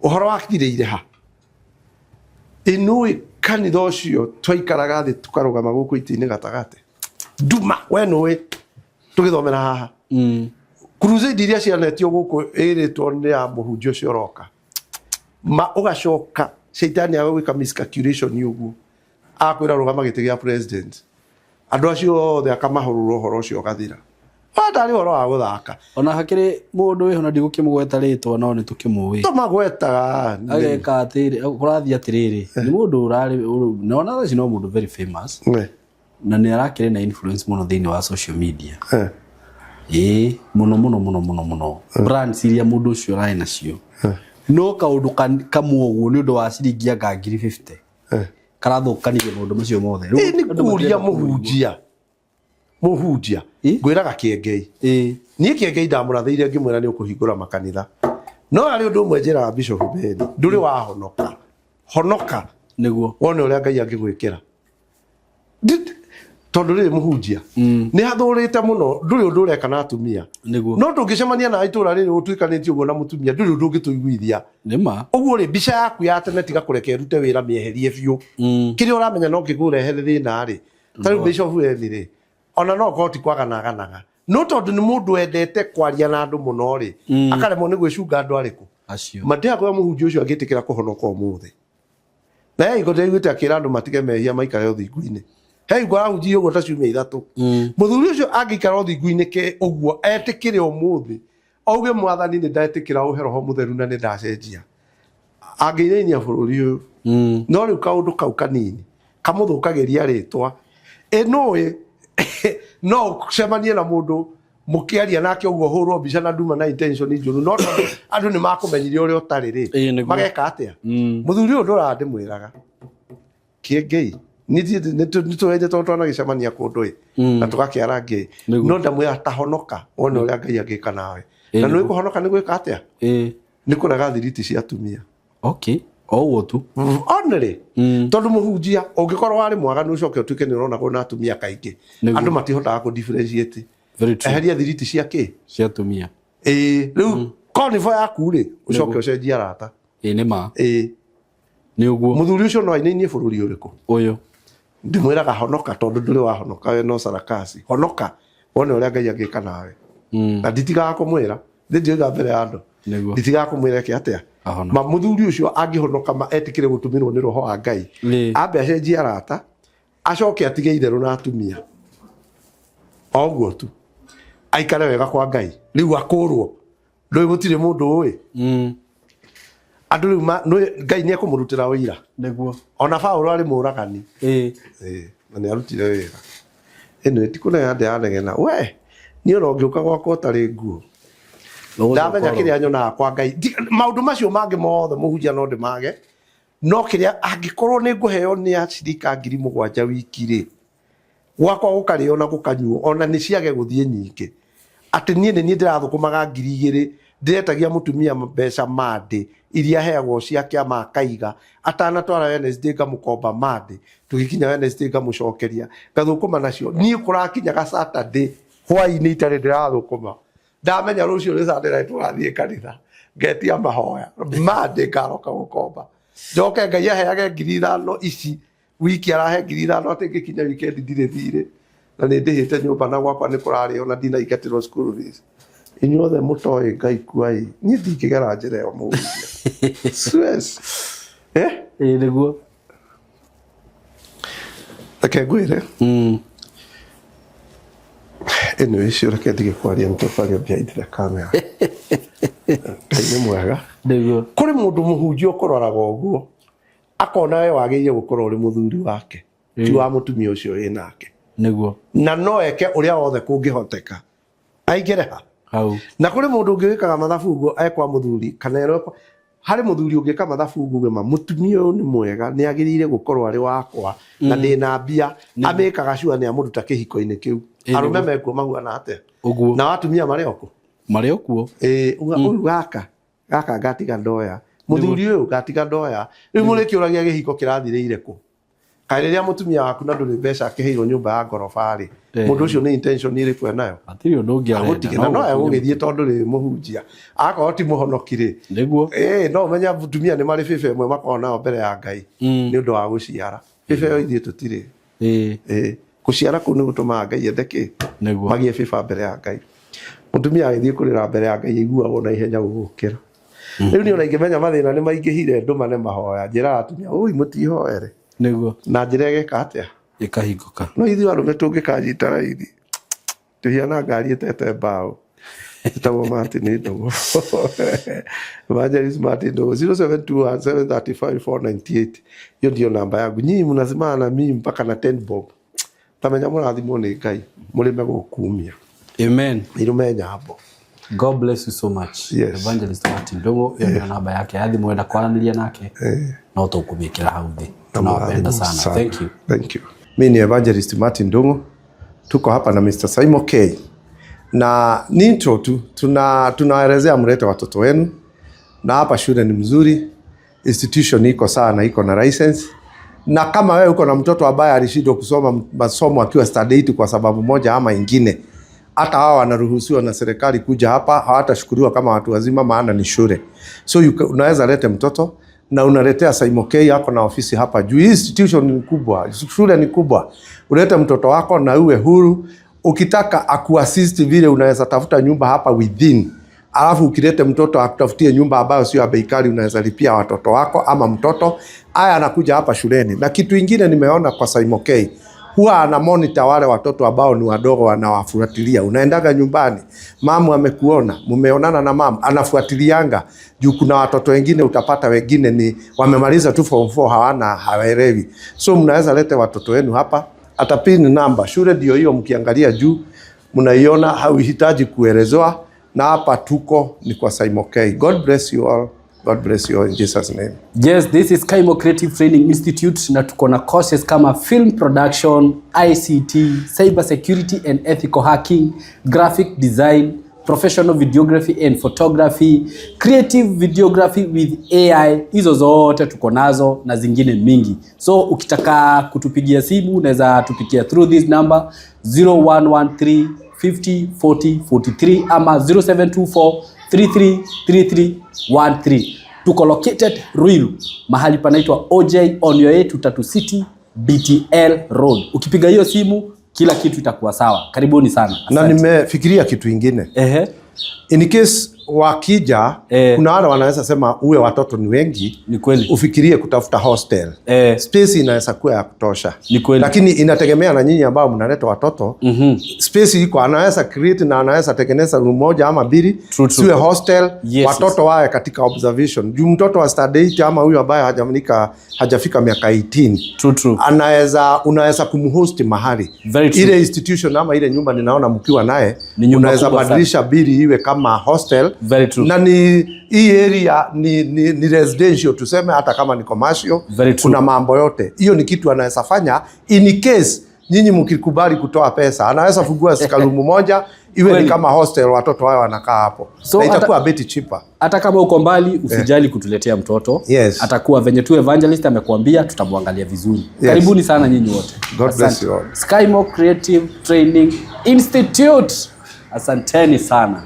ũhoro wakirĩire ha inũĩ kanitha ũcio twaikaraga thĩ tũkarũgama gũkũ itĩ-inĩ gatagatĩ nduma we nũĩ tũgĩthomera haha crusade iria cianetio gũkũ ĩrĩtwo nĩ ya mũhunjia ũcio ũroka ma ũgacoka shaitani agwĩka miscalculation ũguo akwĩra rũgama gĩtĩ gĩa president andũ acio othe akamahũrũra ũhoro ũcio ũgathira ndarĩ ũhoro wa gũthaka ona hakĩrĩ mũndũ wĩho na ndigũkĩmũgweta rĩtwa no nĩ tũkĩmũĩ tũmagwetaga ageka atĩrĩ kũrathiĩ atĩrĩrĩ nĩ mũndũ ũrarĩ nona thaci no mũndũ very famous na nĩ arakĩrĩ na influence mũno thĩinĩ wa social media mũno brands iria mũndũ ũcio ararĩ nacio no kaũndũ kamwe ũguo nĩ ũndũ wa ciringi anga 50 karathũkanirie maũndũ macio mothe nĩ kũria mũhunjia ngwĩraga Kĩengei niĩ Kĩengei ndamũrathĩire ngĩmwĩra nĩ ũkũhingũra makanitha no arĩ ũndũ ũmwe njĩraga Bishop Ben ndũrĩ wahonoka nĩguo wone ũrĩa Ngai angĩgwĩkĩra tondũ rĩrĩ mũhunjia nĩ hathũrĩte mũno ndũrĩ ũndũ ũreka na atumia no ndũngĩcemania na itũra rĩrĩ ũtuĩkanĩtie ũguo na mũtumia ndũrĩ ũndũ ũngĩtũiguithia ũguo rĩ mbica yaku ya tene tiga kũreka ĩrute wĩra mĩeherie biũ kĩrĩa ũramenya no ngĩkũrehere thĩna rĩ tarĩu Bishop Ben rĩ ona no koti kwaganaga no tondũ nĩ mũndũ wendete kwaria na andũ mũno rĩ akaremwo nĩ gwĩcunga andũ arĩkũ acio mandĩa kwa mũhunjia ũcio angĩtĩkĩra kũhonoka ũmũthĩ na yeye igũte akĩra andũ matige mehia maikare ũthingu-inĩ hei ngwarahunjia ũguo ta ciumia 3 mũthuri ũcio angĩikara ũthingu-inĩ ke ũguo etĩkĩre ũmũthĩ auge mwathani ni ndaetikira uhe roho mutheru na ni ndacenjia angeinia bururi uyu no riu kaundu kau kanini kamuthukagiria ritwa enoe no cemanie na mundu mukiaria nake uguo hurwo mbica na nduma na intention njuru no andu ni makumenyire uria utari ri mageka atia muthuri uyu ndurande mwiraga kiengei nituende twana gicemania kundu na tugakiara ngi no ndamwira tahonoka wone uria Ngai agika nawe na no ikuhonoka ni gwika atia ni kuraga thiriti cia atumia okay o tu onere tondu muhunjia ungikorwo wari mwaganu ucoke utuike ni urona gona atumia kaingi andu matihotaga ku differentiate very true eheria thiriti cia ki cia atumia riu konivo yaku ri ucoke ucenjia rata ni ma ni uguo muthuri ucio no ainainie bururi uriku uyu ndimwiraga honoka tondu nduri wa honoka we no sarakasi honoka wone uria Ngai agika nawe na nditigaga kumwira ndinjiga mbere ya andu nditigaga kumwira ki atia ma muthuri ucio angihonoka ma etikire gutumirwo ni roho wa Ngai ambe acenjia rata acoke atige itheru na atumia oguo tu aikare wega kwa Ngai riu akurwo ndoi gutire mundu ui andu riu Ngai ni akumurutira wira niguo ona Paulo ari muragani na ni arutire wira eno tikuna yande anegena we ni urongiuka gwakwa utari nguo ndamenya kiria nyona kwa Ngai maundu macio mangi mothe muhunjia no ndimage no kiria angikorwo ni nguheo ni acirika 7,000 wiki ri gwakwa gukario na gukanyuo ona ni ciage guthie nyingi ati nie ni ndirathukumaga 2,000 ndiretagia mutumia mbeca mande iria heagwo cia kiama akaiga atanatwara Wednesday ngamukomba mande tugikinya Wednesday ngamucokeria ngathukuma nacio nie kurakinyaga Saturday hwai-ini itari ndirathukuma ndamenya rucio ni Saturday tugathie kanitha ngetia mahoya mande ngaroka gukomba njoke Ngai aheage 5,000 ici wiki arahe 5,000 atingikinya weekend ndire thire na ni ndihite nyumba na gwakwa ni kurari ona ndina igatirwo school fees inyuothe mutoe Ngai kuai ni ndingigera njira yo muhunjia stress niguo akegwire eno icio reke ndige kwaria mtofari behind the camera Ngai ni mwega niguo kuri mundu muhunjia ukoraga uguo akona we wagiye gukorwo uri muthuri wake ti wa mutumia ucio winake niguo na no eke uria wothe kungihoteka aigere ha hau na kuri mundu ungikaga mathabu go ekwa muthuri kana ero hari muthuri ungika mathabu go ma mutumia uyu ni mwega ni agirire gukorwo ari wakwa na ndina mbia amekaga cua ni amuruta kihiko-ini kiu arume mekuo mahuana atia na atumia mari okuo uyu gaka ngatiga ndoya muthuri uyu ngatiga ndoya riu muri kiuragia gihiko kirathirire ku kaireria mutumia waku na nduri mbeca akiheirwo nyumba ya ngorofa ri mundu ucio ni intention iri kwe nayo atiri undu ngiarenda no egugithie tondu ri muhunjia akorwo ti muhonokire niguo no menya mutumia ni mari bibe mwe makona mbere ya Ngai ni undu wa guciara bibe yo ithie tutire guciara ku ni gutuma Ngai endeke magie biba mbere ya Ngai mutumia agithie kurira mbere ya Ngai iguagwo na ihenya gugukira riu ni ona ingimenya mathina ni maingihire nduma ne mahoya njira atumia ui mutihoere niguo na njira egeka atia ikahinguka no ithu arume tungikanyita raithi tuhiana ngari etete mbao tutawo Martin Ndogo Evangelist Martin Ndogo 0721735498 hiyo ndio namba yangu nyinyi mnazimana na mimi mpaka na 10 bob tamenya murathimwo ni Ngai murime gukumia amen irumenya hapo. God bless you so much. Yes. Evangelist Martin Ndogo ya namba yake hadi mwenda kwaraniria nake na utokumikira hau thi tunawapenda sana. Thank you. Thank you. Mimi ni Evangelist Martin Ndogo, tuko hapa na Mr. Simon K. Na ni intro tu tunaelezea mlete watoto wenu, na hapa shule ni mzuri, institution iko sana, iko na license. Na kama wewe uko na mtoto ambaye alishindwa kusoma masomo akiwa study 8 kwa sababu moja ama ingine, hata hawa wanaruhusiwa na serikali kuja hapa, hawatashukuriwa kama watu wazima, maana ni shule. So unaweza lete mtoto na unaletea Simon K yako na ofisi hapa juu. Institution ni kubwa, shule ni kubwa. Ulete mtoto wako na uwe huru. Ukitaka akuassist vile unaweza tafuta nyumba hapa within. Alafu ukilete mtoto akutafutie nyumba ambayo sio ya bei kali, unaweza lipia watoto wako ama mtoto aya anakuja hapa shuleni. Na kitu kingine nimeona kwa Simon K, huwa ana monitor wale watoto ambao ni wadogo, wanawafuatilia. Unaendaga nyumbani, mamu amekuona, mumeonana na mamu, anafuatilianga juu kuna watoto wengine utapata wengine ni wamemaliza tu form 4 hawaelewi. So mnaweza lete watoto wenu hapa, atapini namba. Shule ndio hiyo, mkiangalia juu mnaiona, hauhitaji kuelezewa, na hapa tuko ni kwa Skymo K. God bless you all. God bless you all in Jesus name. Yes, this is Skymo Creative Training Institute na tuko na courses kama film production, ICT, cyber security and ethical hacking, graphic design, professional videography and photography, creative videography with AI. Hizo zote tuko nazo na zingine mingi. So ukitaka kutupigia simu unaweza tupigia through this number 0113 50 40 43 ama 0724 333313. Tuko located Ruiru, mahali panaitwa OJ on your way to Tatu City BTL Road. Ukipiga hiyo simu kila kitu itakuwa sawa. Karibuni sana. Asante. Na nimefikiria kitu ingine. In case wakija, kuna wale wanaweza sema uwe watoto ni wengi, ni kweli, ufikirie kutafuta hostel. Space inaweza kuwa ya kutosha. Ni kweli. Lakini inategemea na nyinyi ambao mnaleta watoto. Space iko, anaweza create na anaweza tengeneza room moja ama mbili, siwe hostel. Watoto wawe katika observation. Juu mtoto wa study ama huyu ambaye hajafika miaka 18. Unaweza kumhost mahali. Ile institution ama ile nyumba ninaona mkiwa naye, unaweza badilisha bili iwe kama hostel. Very true. Na ni hii area ni residential tuseme, hata kama ni commercial. Kuna mambo yote. Hiyo ni kitu anaweza fanya in case nyinyi mkikubali kutoa pesa. Anaweza fungua sikalumu moja iwe ni kama hostel, watoto wao wanakaa hapo. So na itakuwa bit cheaper. Hata kama uko mbali usijali kutuletea mtoto. Atakuwa venye tu evangelist amekuambia, tutamwangalia vizuri. Karibuni sana nyinyi wote. God bless you all. Skymo Creative Training Institute. Asanteni sana.